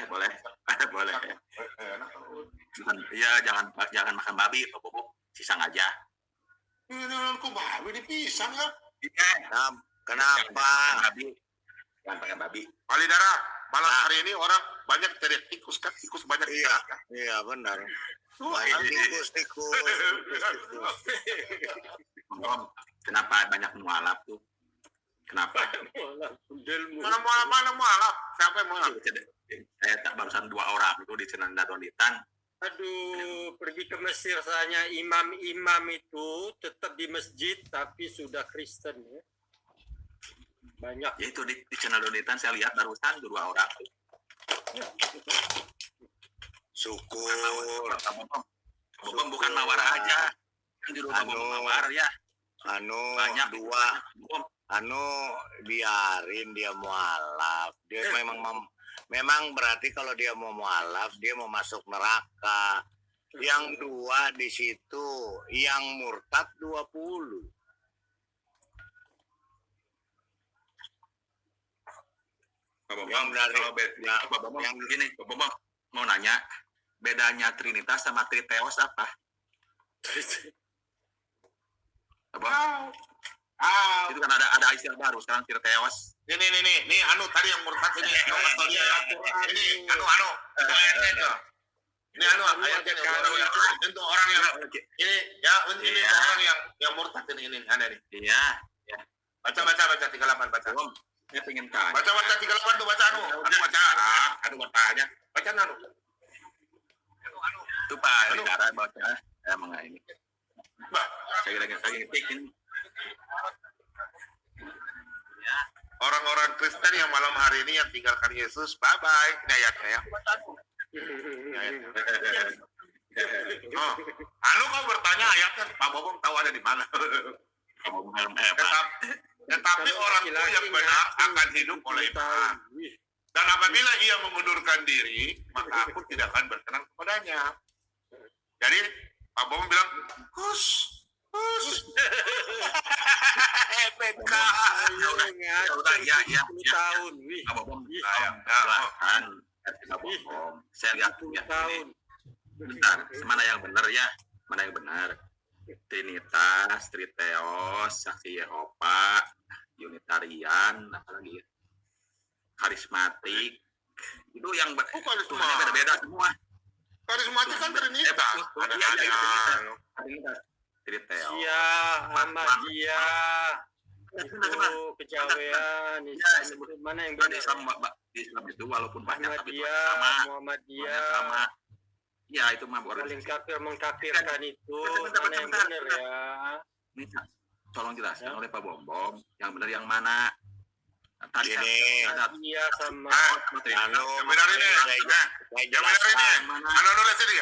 Iya, jangan makan babi, Bobo. Pisang aja. Ini kok babi dipisang ya? Iya. Kenapa? Jangan pakai babi. Palidara, malam hari ini orang banyak teriak tikus kan? Tikus banyak Iya, teriak kan? iya benar. Banyak tikus. Om, kenapa banyak mualaf tuh? Kenapa? Mana mualaf? Siapa yang mualaf? Saya tak barusan 2 orang itu di Senanda Donitan. Aduh, pergi ke Mesir saja imam itu tetap di masjid tapi sudah Kristen ya. Banyak. Ya itu di Senanda Donitan saya lihat barusan 2 orang. Syukur. Bom bukan mawar aja. Kan di rumah mawar ya. Banyak dua. Biarin dia mualaf. Dia memang berarti kalau dia mau mualaf, dia mau masuk neraka. Yang 2 di situ, yang murtad 20. Yang dari yang gini, Bom mau nanya, bedanya Trinitas sama Triteos apa? Apa? Itu kan ada istilah baru sekarang Triteos. Nih, anu tadi yang murtad ini. Ini anu. Itu ayatnya itu. Ini anu ayatnya untuk orang yang ini ya ini orang yang murtad ini ada nih. Iya. Baca 38 baca. Saya pengen tanya. Baca 38 tuh baca anu. Baca. Aduh bertanya. Baca anu. Itu Pak Lidara baca. Emang ini. Saya lagi ngetik ini. Orang-orang Kristen yang malam hari ini yang tinggalkan Yesus, bye-bye. Ini ayatnya ya. Oh, anu kau bertanya ayatnya, Pak Bobong tahu ada di mana. Tetapi orang itu yang benar akan hidup oleh iman. Dan apabila ia mengundurkan diri, maka aku tidak akan berkenan kepadanya. Jadi Pak Bobong bilang, hus. PK. Ya. 10 tahun, wih. Abang saya lihat ya. Bentar, mana yang benar ya? Mana yang benar? Trinitas, Triteos, Saksi Yehova, Unitarian, apalagi ya? Karismatik. Itu yang beda-beda semua. Karismatik kan Trinitas. Trinitas. Triteos. Iya, Ahmadiyah. Itu kejawean, Islam itu mana yang Di benar? Islam itu walaupun banyak tapi itu Ahmadiyah, sama. Muhammadiyah. Ya itu mah Paling kafir mengkafirkan itu Bentar, mana yang bentar. benar ya? Ini tolong jelaskan oleh Pak Bom yang benar yang mana? Tadi Gini. ada Iya sama Anu, Yang benar ini. saya Yang benar ini. Anu lihat sini.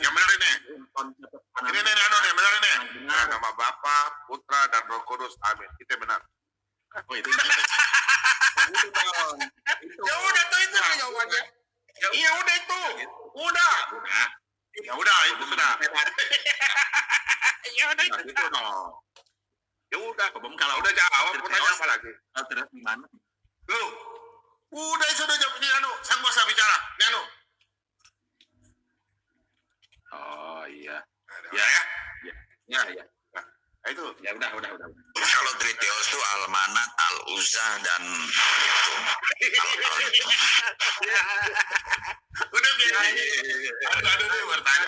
Yang benar ini. Ini benar ini. Nah, nama Bapa, Putra, dan Roh Kudus. Amin. Itu benar. Oh itu. Ya udah tuh itu jawabannya. Iya udah itu. Udah. Ya udah itu sudah. Ya udah itu. Itu dong. Ya udah. Bom kalau Udah jawab. Pertanyaan apa lagi? terus gimana? Lu. Udah sudah jawab ini anu. Saya nggak usah bicara. Ini anu. Oh iya. Ya ya. Ya. Nah, itu. Ya udah. kalau Triteos itu Almanat, Al-Uzza dan Udah biar aja. Aduh dia bertanya.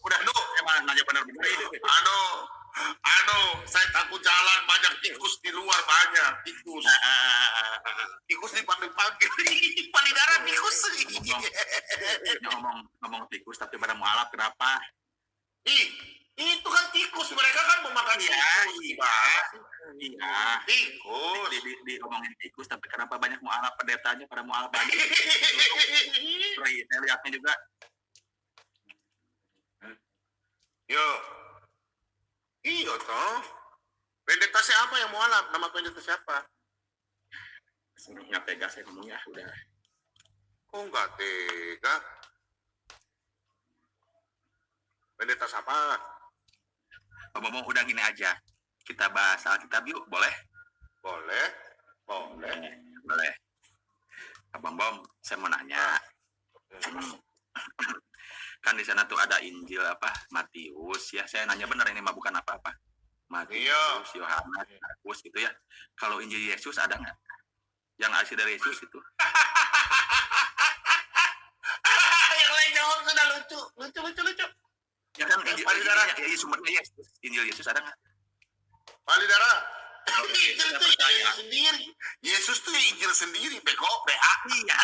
Udah. Emang nanya benar-benar ini. Saya takut jalan banyak tikus di luar banyak tikus. Tikus dipanggil-panggil. Palidara tikus. ngomong tikus tapi pada mualaf kenapa? Itu kan tikus, mereka kan memakan tikus. Iya. Tikus. Di ngomongin tikus tapi kenapa banyak mualaf pendetanya pada mualaf banyak? Saya lihatnya juga. Yo. Iya toh. Pendeta siapa yang mualaf? Nama pendeta siapa? Sebenarnya tega saya ngomong ya udah. Kok enggak tega? Pendeta siapa? Ngomong udah gini aja. Kita bahas Alkitab yuk, boleh? Boleh. Abang Bom, saya mau nanya. Kan di sana tuh ada Injil Matius ya. Saya nanya benar ini mah bukan apa-apa. Matius, Yohanes, Markus gitu ya. Kalau Injil Yesus ada nggak? Yang asli dari Yesus itu? Yang lain jawab sudah lucu. Ya kan sumbernya Yesus. Injil Yesus ada nggak? Palidara. Yesus Injil itu Injil sendiri. Yesus tuh Injil sendiri. Beko, BA. Iya.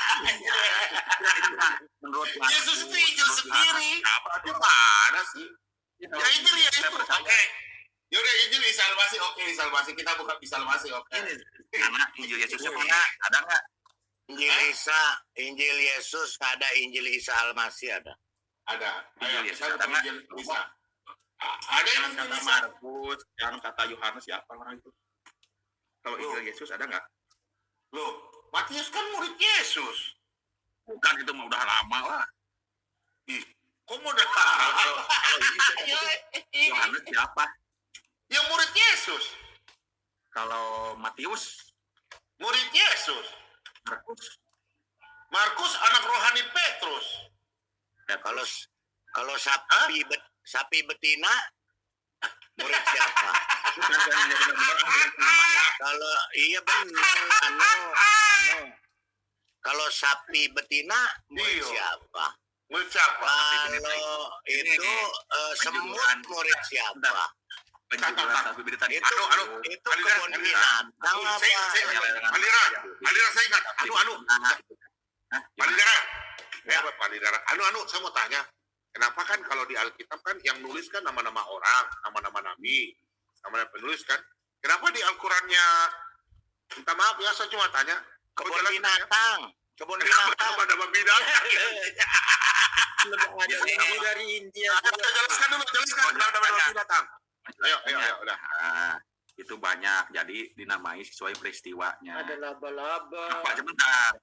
Menurut Yesus itu Injil sendiri. Gimana sih? Ya Injil ya itu. Oke. Yaudah Injil Isa Al-Masih. Oke, Isa Al-Masih. Kita buka Isa Al-Masih. Oke. Ini karena Injil Yesusnya mana? Ada nggak? Injil Yesus ada, Injil Isa Al-Masih ada. Ada. Injil Yesus Kita ada buka nggak? Injil Isa. Ada yang Yang kata Isa. Markus, yang kata Yohanes siapa orang itu? Kalau Injil Yesus ada nggak? Loh, Matius kan murid Yesus. Bukan, itu mah udah lama lah. Ih, kok udah Kalau ini Yohanes siapa? yang murid Yesus. Kalau Matius, Murid Yesus. Markus, Markus anak rohani Petrus. Kalau sapi betina murid siapa? Kalau iya benar kalau sapi betina murid Iya. siapa? Murid siapa? Kalau itu semut murid siapa? Penjualan sapi betina Itu kebun binatang apa? Palidara saya ingat. Palidara. Ya, Palidara. Saya mau tanya. Kenapa kan kalau di Alkitab kan yang nulis kan nama-nama orang, nama-nama nabi, nama penulis kan? Kenapa di Al-Qurannya, minta maaf ya, saya cuma tanya. Kebun binatang. Kebun binatang. Nama binatang. Lebih dari India. Jelaskan nama binatang. Ayo, udah. Nah, itu banyak, jadi dinamai sesuai peristiwanya. Ada laba-laba. Apa aja bentar.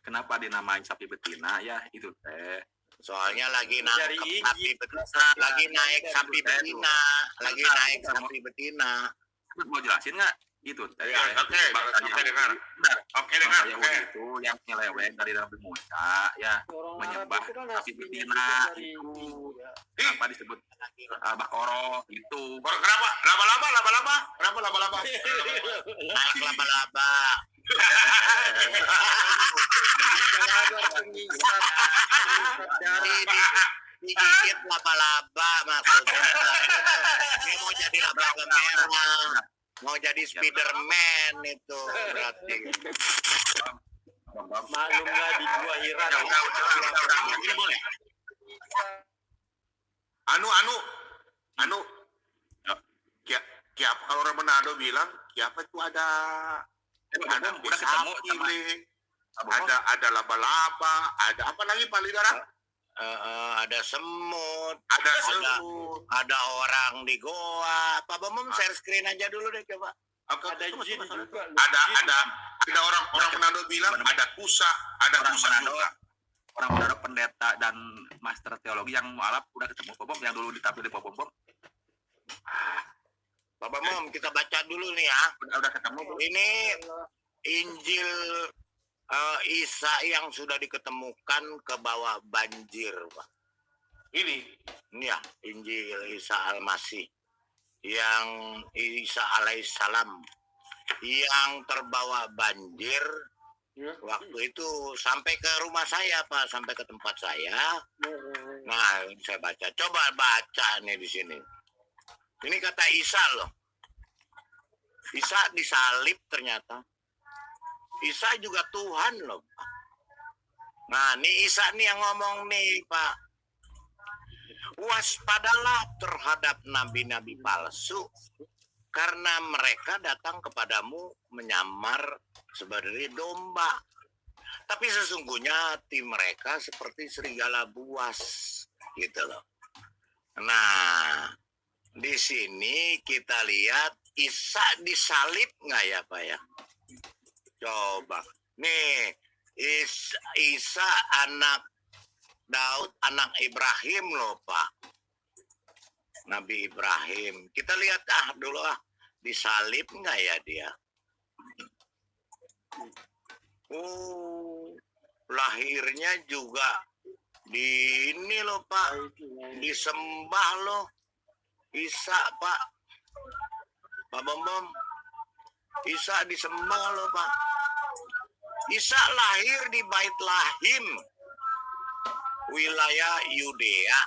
Kenapa dinamai sapi betina? Ya itu teh. Soalnya lagi Dari nangkep Injil. sapi betina, lagi naik sapi betina, lagi naik sapi betina. Mau jelasin nggak? Itu teh. Ya, oke, dengar. Oke, dengar. Bangsa Yahudi itu yang nyeleweng dari Nabi Musa, ya Orang menyembah Arab itu kan sapi aslinya betina dari itu. India. Kenapa disebut bakoro itu? Kenapa? Laba-laba? Kenapa laba-laba? Naik laba-laba. Laba-laba pengisap darah. Digigit laba-laba maksudnya. Dia mau jadi laba-laba merah. Mau jadi Spiderman itu berarti. Maklumlah di Gua Hira. Ini boleh. Anu. Kiap kalau orang Manado bilang, Kiap itu ada Udah ketemu sama sapi, ada laba-laba, ada apa lagi Palidara? Ada semut, Ada semut. ada orang di goa. Pak Bambam share screen aja dulu deh coba. Oke, Ada itu jin masalah. juga. Ada orang Manado bilang ada kusa, ada orang kusa Manado, juga. orang Manado pendeta dan master teologi yang mualaf udah ketemu Bom yang dulu ditampil di Bom. Pak Bambam kita baca dulu nih ya. Udah ketemu. Ini Injil Isa yang sudah diketemukan ke bawah banjir, Pak. Ini Ya, Injil Isa Al-Masih yang Isa alaihissalam yang terbawa banjir waktu itu sampai ke rumah saya, Pak, sampai ke tempat saya. Nah, saya baca. Coba baca nih di sini. Ini kata Isa loh. Isa disalib ternyata. Isa juga Tuhan loh, Pak. Nah, ini Isa nih yang ngomong nih, Pak. Waspadalah terhadap nabi-nabi palsu, karena mereka datang kepadamu menyamar sebagai domba. Tapi sesungguhnya hati mereka seperti serigala buas, gitu loh. Nah, di sini kita lihat Isa disalib nggak ya, Pak ya? Coba. Nih, Isa anak Daud, anak Ibrahim loh, Pak. Nabi Ibrahim. Kita lihat dulu disalib nggak ya dia? Lahirnya juga di ini loh, Pak. Disembah loh. Isa, Pak. Pak Bambam. Isa disembah loh, Pak. Isa lahir di Bait Lahim, wilayah Yudea.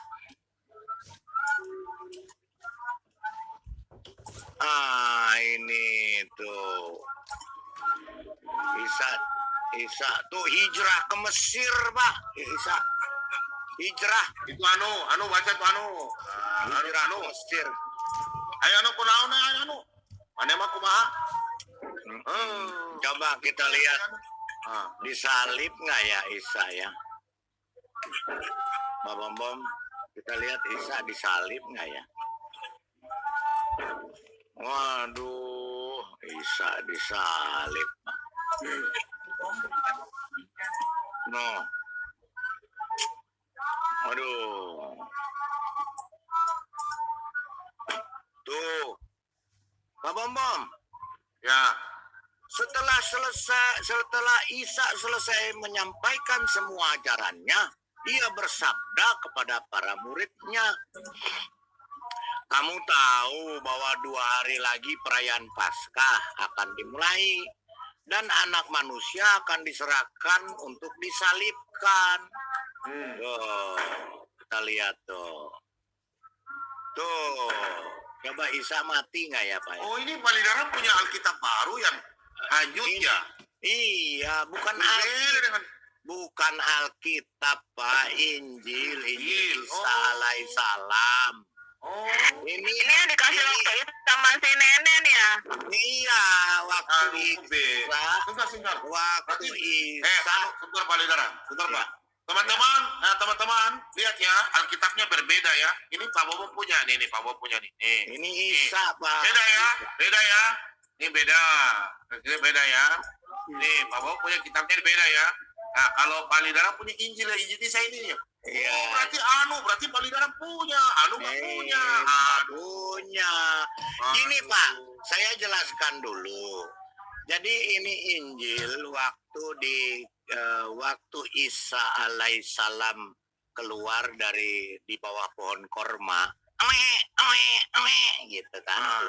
Ini tuh Isa tuh hijrah ke Mesir, Pak. Isa hijrah. itu anu baca tuh Hijrah ke Mesir. Ayo kunaon anu. Mana mah kumaha? Coba kita lihat disalib nggak ya Isa ya? Pak Bambam, kita lihat Isa disalib nggak ya? Waduh, Isa disalib. No. Waduh. Tuh. Pak Bambam. Ya, Setelah Isa selesai menyampaikan semua ajarannya, ia bersabda kepada para muridnya, kamu tahu bahwa 2 hari lagi perayaan Paskah akan dimulai dan anak manusia akan diserahkan untuk disalibkan. Tuh, kita lihat tuh. Tuh, coba Isa mati nggak ya Pak? Ya? Oh, ini Palidara punya Alkitab baru yang hanyut ya? Iya, bukan Alkitab Pak, Injil Isa alaihissalam. Oh, Ini yang dikasih waktu itu sama si nenek ya. Iya, waktu Isa, sebentar. waktu Isa. Sebentar Palidara, sebentar Pak. Teman-teman, lihat ya, Alkitabnya berbeda ya. Ini Pak Bobo punya nih, Pak Bobo punya nih. Ini Isa Pak. Beda ya. Ini beda ya. Nih, Pak Bobo punya kitabnya beda ya. Nah, kalau Palidara punya Injil Isa ini ya. Iya. Oh, berarti Palidara punya, nggak punya. Punya. Gini Pak, saya jelaskan dulu. Jadi ini Injil waktu Isa alaihissalam keluar dari di bawah pohon korma, gitu kan.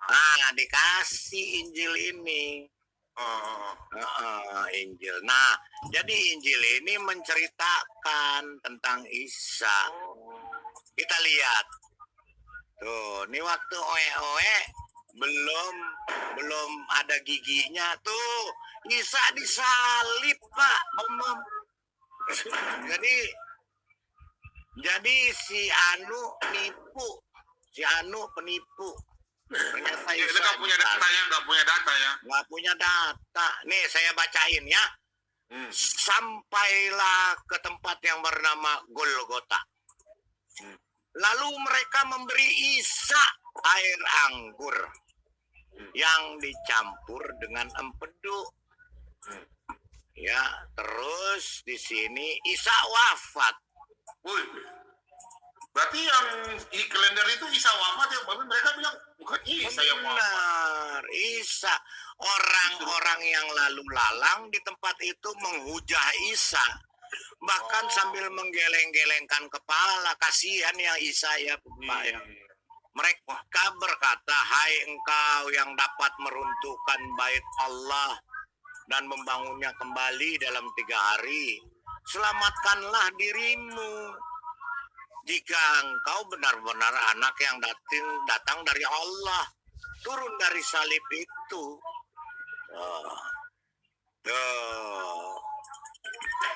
Nah, dikasih Injil ini. Injil. Nah, jadi Injil ini menceritakan tentang Isa. Kita lihat. Tuh, ini waktu oe-oe belum ada giginya tuh. Isa disalib, Pak. Jadi si Anu penipu. Ternyata Isa nggak punya data ya. Nggak punya data. Nih saya bacain ya. Sampailah ke tempat yang bernama Golgota. Lalu mereka memberi Isa air anggur yang dicampur dengan empedu. Ya, terus di sini Isa wafat. Wih, berarti yang di kalender itu Isa wafat ya? Mereka bilang bukan Isa yang wafat. Benar, Isa. Orang-orang yang lalu lalang di tempat itu menghujah Isa. Bahkan sambil menggeleng-gelengkan kepala. Kasihan ya Isa ya Pak ya. Mereka berkata, hai engkau yang dapat meruntuhkan bait Allah dan membangunnya kembali dalam 3 hari. Selamatkanlah dirimu. Jika engkau benar-benar anak yang datang dari Allah, turun dari salib itu.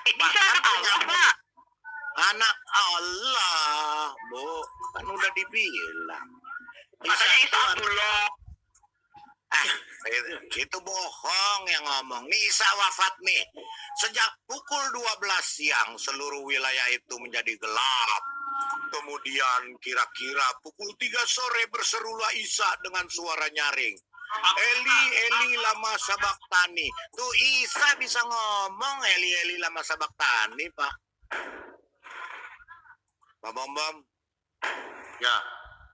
Bahkan anak Allah, Bu, kan udah dibilang. Itu bohong yang ngomong. Nih Isa wafat nih. Sejak pukul 12 siang seluruh wilayah itu menjadi gelap. Kemudian kira-kira pukul 3 sore berserulah Isa dengan suara nyaring. Eli, Eli lama sabaktani. Tuh Isa bisa ngomong Eli, Eli lama sabaktani, Pak. Pak Bom. Ya.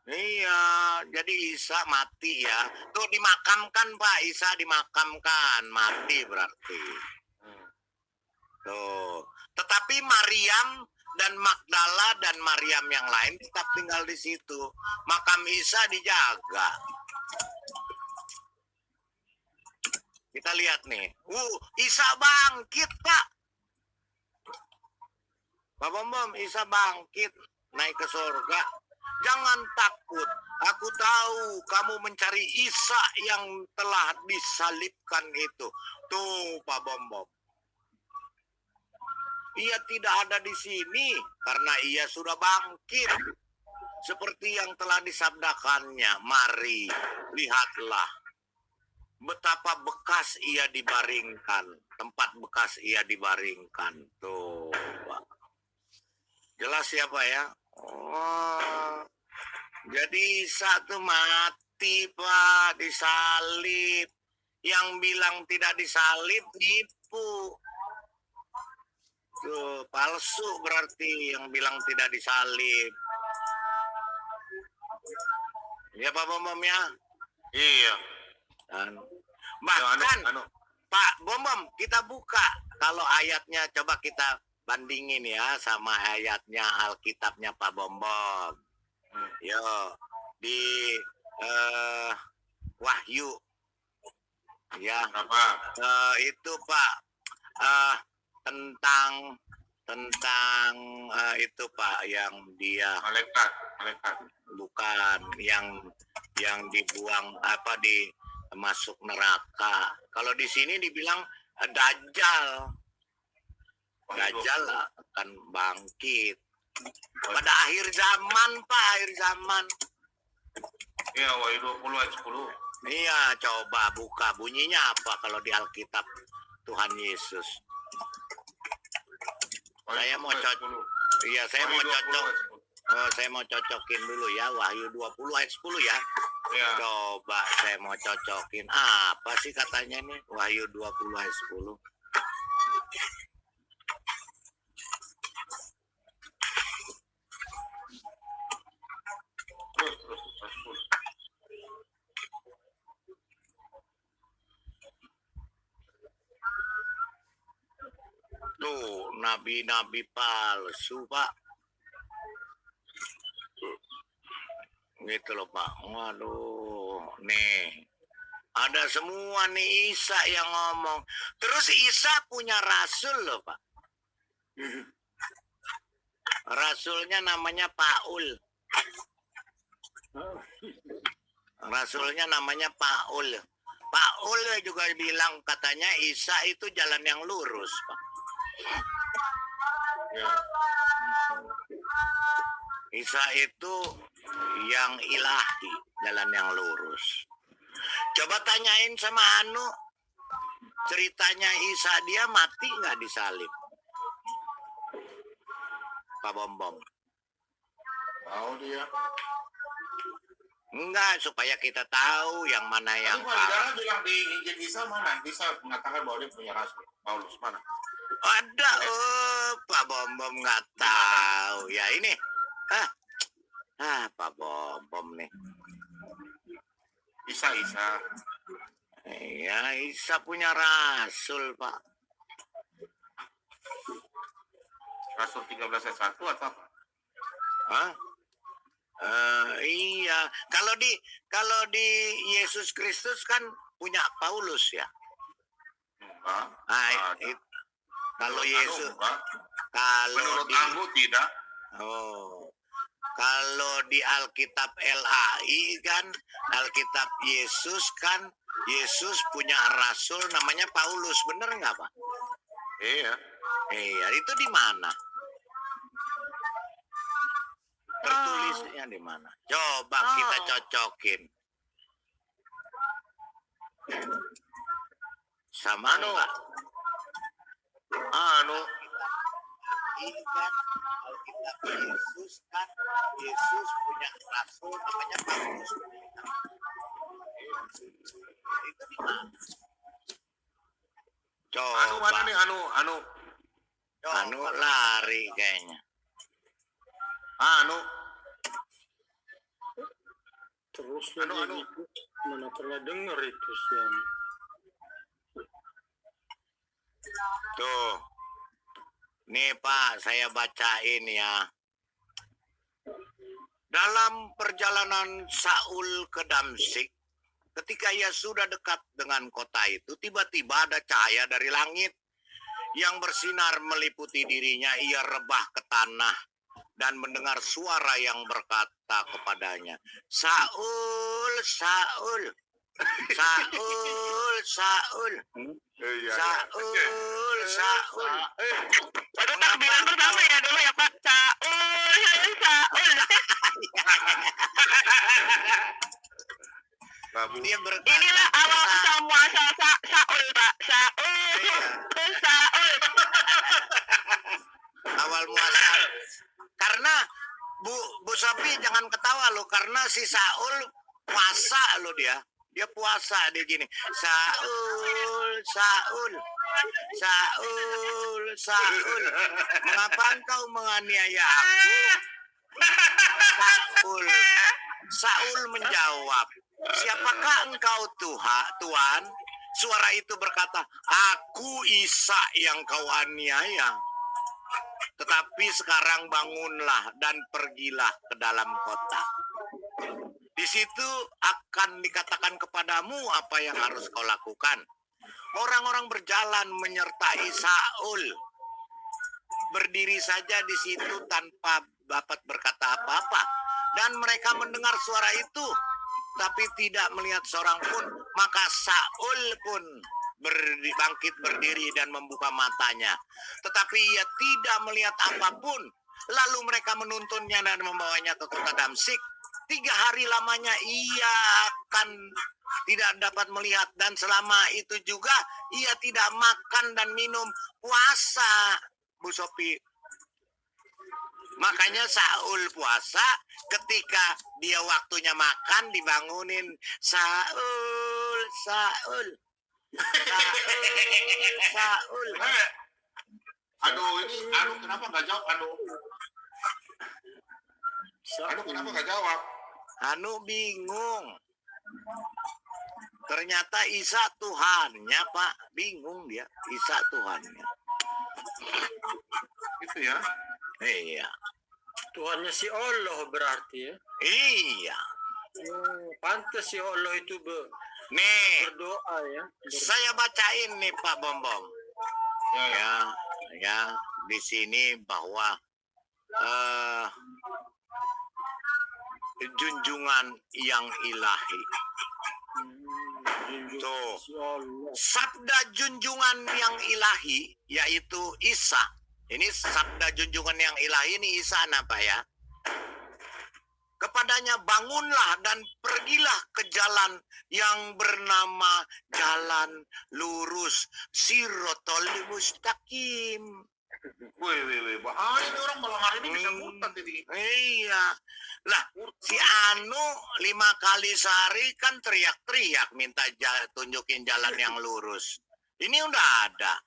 Iya, jadi Isa mati ya. Tuh dimakamkan Pak, Isa dimakamkan, mati berarti. Tuh. Tetapi Maryam dan Magdala dan Maryam yang lain tetap tinggal di situ. Makam Isa dijaga. Kita lihat nih. Isa bangkit, Pak. Pak Bom, Isa bangkit, naik ke surga. Jangan takut. Aku tahu kamu mencari Isa yang telah disalibkan itu. Tuh, Pak Bom. Ia tidak ada di sini karena ia sudah bangkit. Seperti yang telah disabdakannya. Mari, lihatlah. Betapa bekas ia dibaringkan. Tempat bekas ia dibaringkan. Tuh, Pak. Jelas ya, Pak ya? Oh, jadi satu mati Pak, disalib. Yang bilang tidak disalib nipu. Tuh, palsu berarti yang bilang tidak disalib. Ya Pak Bom ya? Iya. Dan bahkan Pak Bom, kita buka kalau ayatnya, coba kita bandingin ya sama ayatnya Alkitabnya Pak Bombom. Yo, di Wahyu. Ya. Apa? Itu Pak tentang itu Pak yang dia Malaikat. bukan yang dibuang di masuk neraka. Kalau di sini dibilang Dajjal. Dajjal akan bangkit pada akhir zaman Pak, akhir zaman. Iya, Wahyu 20 ayat 10. Iya, coba buka bunyinya apa kalau di Alkitab Tuhan Yesus. Saya mau saya mau cocokin dulu ya, Wahyu 20 ayat 10 ya. Iya. Coba saya mau cocokin. Apa sih katanya nih? Wahyu 20 ayat 10. Terus. Tuh, nabi-nabi palsu, Pak. Gitu loh, Pak. Waduh, nih. Ada semua nih Isa yang ngomong. Terus Isa punya rasul loh, Pak. Rasulnya namanya Paul. Rasulnya namanya Paul. Paul juga bilang katanya Isa itu jalan yang lurus, Pak. Ya. Isa itu yang ilahi, jalan yang lurus. Coba tanyain sama Anu, ceritanya Isa dia mati nggak disalib? Pak Bombom. Tahu dia. Enggak, supaya kita tahu yang mana yang Tapi Pak bilang di Injil Isa mana? Isa mengatakan bahwa dia punya rasul. Paulus mana? Ada, Pak Bombom nggak tahu. Ya ini, Pak Bombom nih. Isa. Iya, Isa punya rasul, Pak. Rasul 13 ayat 1 atau apa? Hah? Iya. Kalau di Yesus Kristus kan punya Paulus ya. Enggak. Kalau Menurut Yesus, Anu, enggak. kalau Menurut di Ambu tidak. kalau di Alkitab LAI kan, Alkitab Yesus kan, Yesus punya rasul namanya Paulus, bener nggak Pak? Iya. Iya, itu di mana? Tertulisnya di mana? Coba kita cocokin. Sama enggak? Ini kan Alkitab Yesus kan, Yesus punya rasul namanya Paulus. Itu di mana? Coba. Anu mana nih? Anu Lari kayaknya. Terus mana pernah dengar itu sih. Tuh. Nih Pak, saya bacain ya. Dalam perjalanan Saul ke Damsyik, ketika ia sudah dekat dengan kota itu, tiba-tiba ada cahaya dari langit yang bersinar meliputi dirinya. Ia rebah ke tanah dan mendengar suara yang berkata kepadanya, Saul, Saul, Saul, Saul, Saul, Saul. Itu takbiran pertama ya dulu ya Pak. Saul. Dia berkata, Inilah awal muasal Saul Pak. Saul. Awal muasal. Karena Bu Sofi jangan ketawa loh, karena si Saul puasa loh dia. Dia puasa dia gini. Saul, Saul. Saul, Saul. Mengapa engkau menganiaya aku? Saul menjawab, siapakah engkau Tuhan? Suara itu berkata, aku Isa yang kau aniaya. Tetapi sekarang bangunlah dan pergilah ke dalam kota. Di situ akan dikatakan kepadamu apa yang harus kau lakukan. Orang-orang berjalan menyertai Saul. Berdiri saja di situ tanpa dapat berkata apa-apa. Dan mereka mendengar suara itu, tapi tidak melihat seorang pun. Maka Saul pun bangkit berdiri dan membuka matanya. Tetapi ia tidak melihat apapun. Lalu mereka menuntunnya dan membawanya ke kota Damsyik. 3 hari lamanya ia akan tidak dapat melihat, dan selama itu juga ia tidak makan dan minum, puasa, Bu Sophie. Makanya Saul puasa, ketika dia waktunya makan dibangunin, Saul, Saul, Saul, Saul. Aduh, ini kenapa nggak jawab? Aduh kenapa nggak jawab? Anu bingung. Ternyata Isa Tuhannya, Pak. Bingung dia. Isa Tuhannya. Gitu ya? Iya. Tuhannya si Allah berarti ya. Iya. Pantas si Allah itu Nih, berdoa ya. saya bacain nih Pak Bom. Ya, di sini bahwa junjungan yang ilahi. Tuh, sabda junjungan yang ilahi yaitu Isa. Ini sabda junjungan yang ilahi ini Isa apa ya? Kepadanya bangunlah dan pergilah ke jalan yang bernama jalan lurus, Sirotol Mustaqim. Wih, bahaya ini orang malam hari ini bisa murtad ini. Iya. Lah, si Anu 5 kali sehari kan teriak-teriak minta tunjukin jalan yang lurus. Ini udah ada.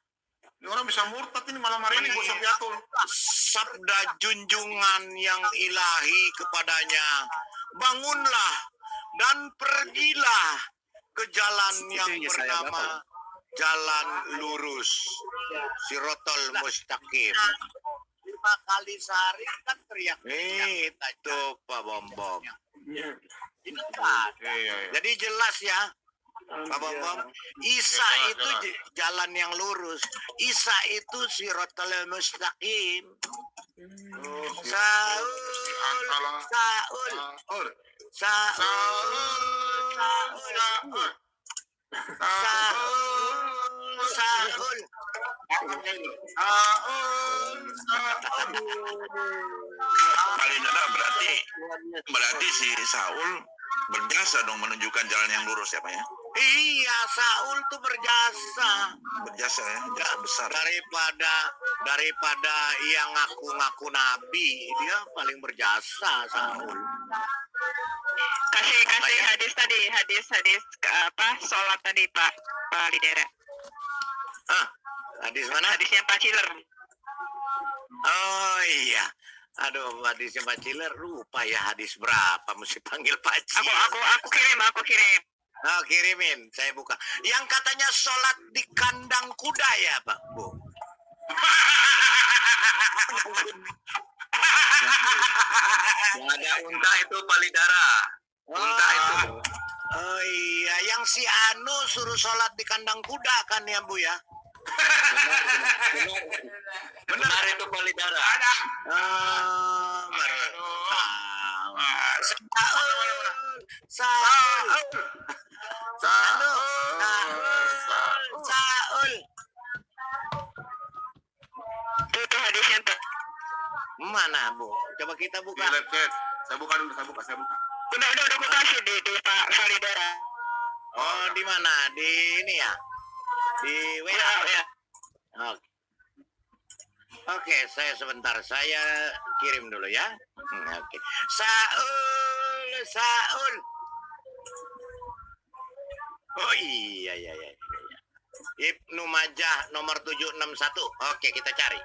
Ini orang bisa murtad ini malam hari ini, Bu Sofiatul. Sabda junjungan yang ilahi kepadanya, bangunlah dan pergilah ke jalan yang bernama jalan lurus, Sirotol Mustaqim. 5 kali sehari kan teriak-teriak. Itu Pak Bom. Ini ada. Jadi jelas ya, Pak Bom. Isa itu jalan yang lurus. Isa itu Sirotol Mustaqim. Saul. Palidara berarti si Saul berjasa dong menunjukkan jalan yang lurus ya Pak ya? Iya, Saul tuh berjasa ya, jasa besar. Daripada yang ngaku-ngaku nabi, dia paling berjasa Saul. Kasih hadis tadi, hadis sholat tadi Pak Lidera. Hadis mana? Hadisnya Pak Ciler. Oh iya. Aduh, hadisnya Pak Ciler, lupa ya hadis berapa, mesti panggil Pak Ciler. Aku kirim. Oh, kirimin, saya buka. Yang katanya sholat di kandang kuda ya Pak Bu? Yang ada unta itu Palidara. Unta itu. Oh iya, yang si Anu suruh sholat di kandang kuda kan ya Bu ya? Benar itu Palidara. Saul. Itu hadisnya tuh. Mana Bu? Coba kita buka. Saya buka dulu, saya buka. Udah aku kasih di Pak Palidara. Oh, di mana? Di ini ya? Di WA. Ya. Oke, sebentar. Saya kirim dulu ya. Oke. Saul. Oh iya. Ibnu Majah nomor 761. Oke, kita cari.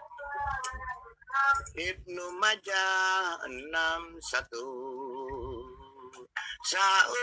Ibnu Majah 61. Saul.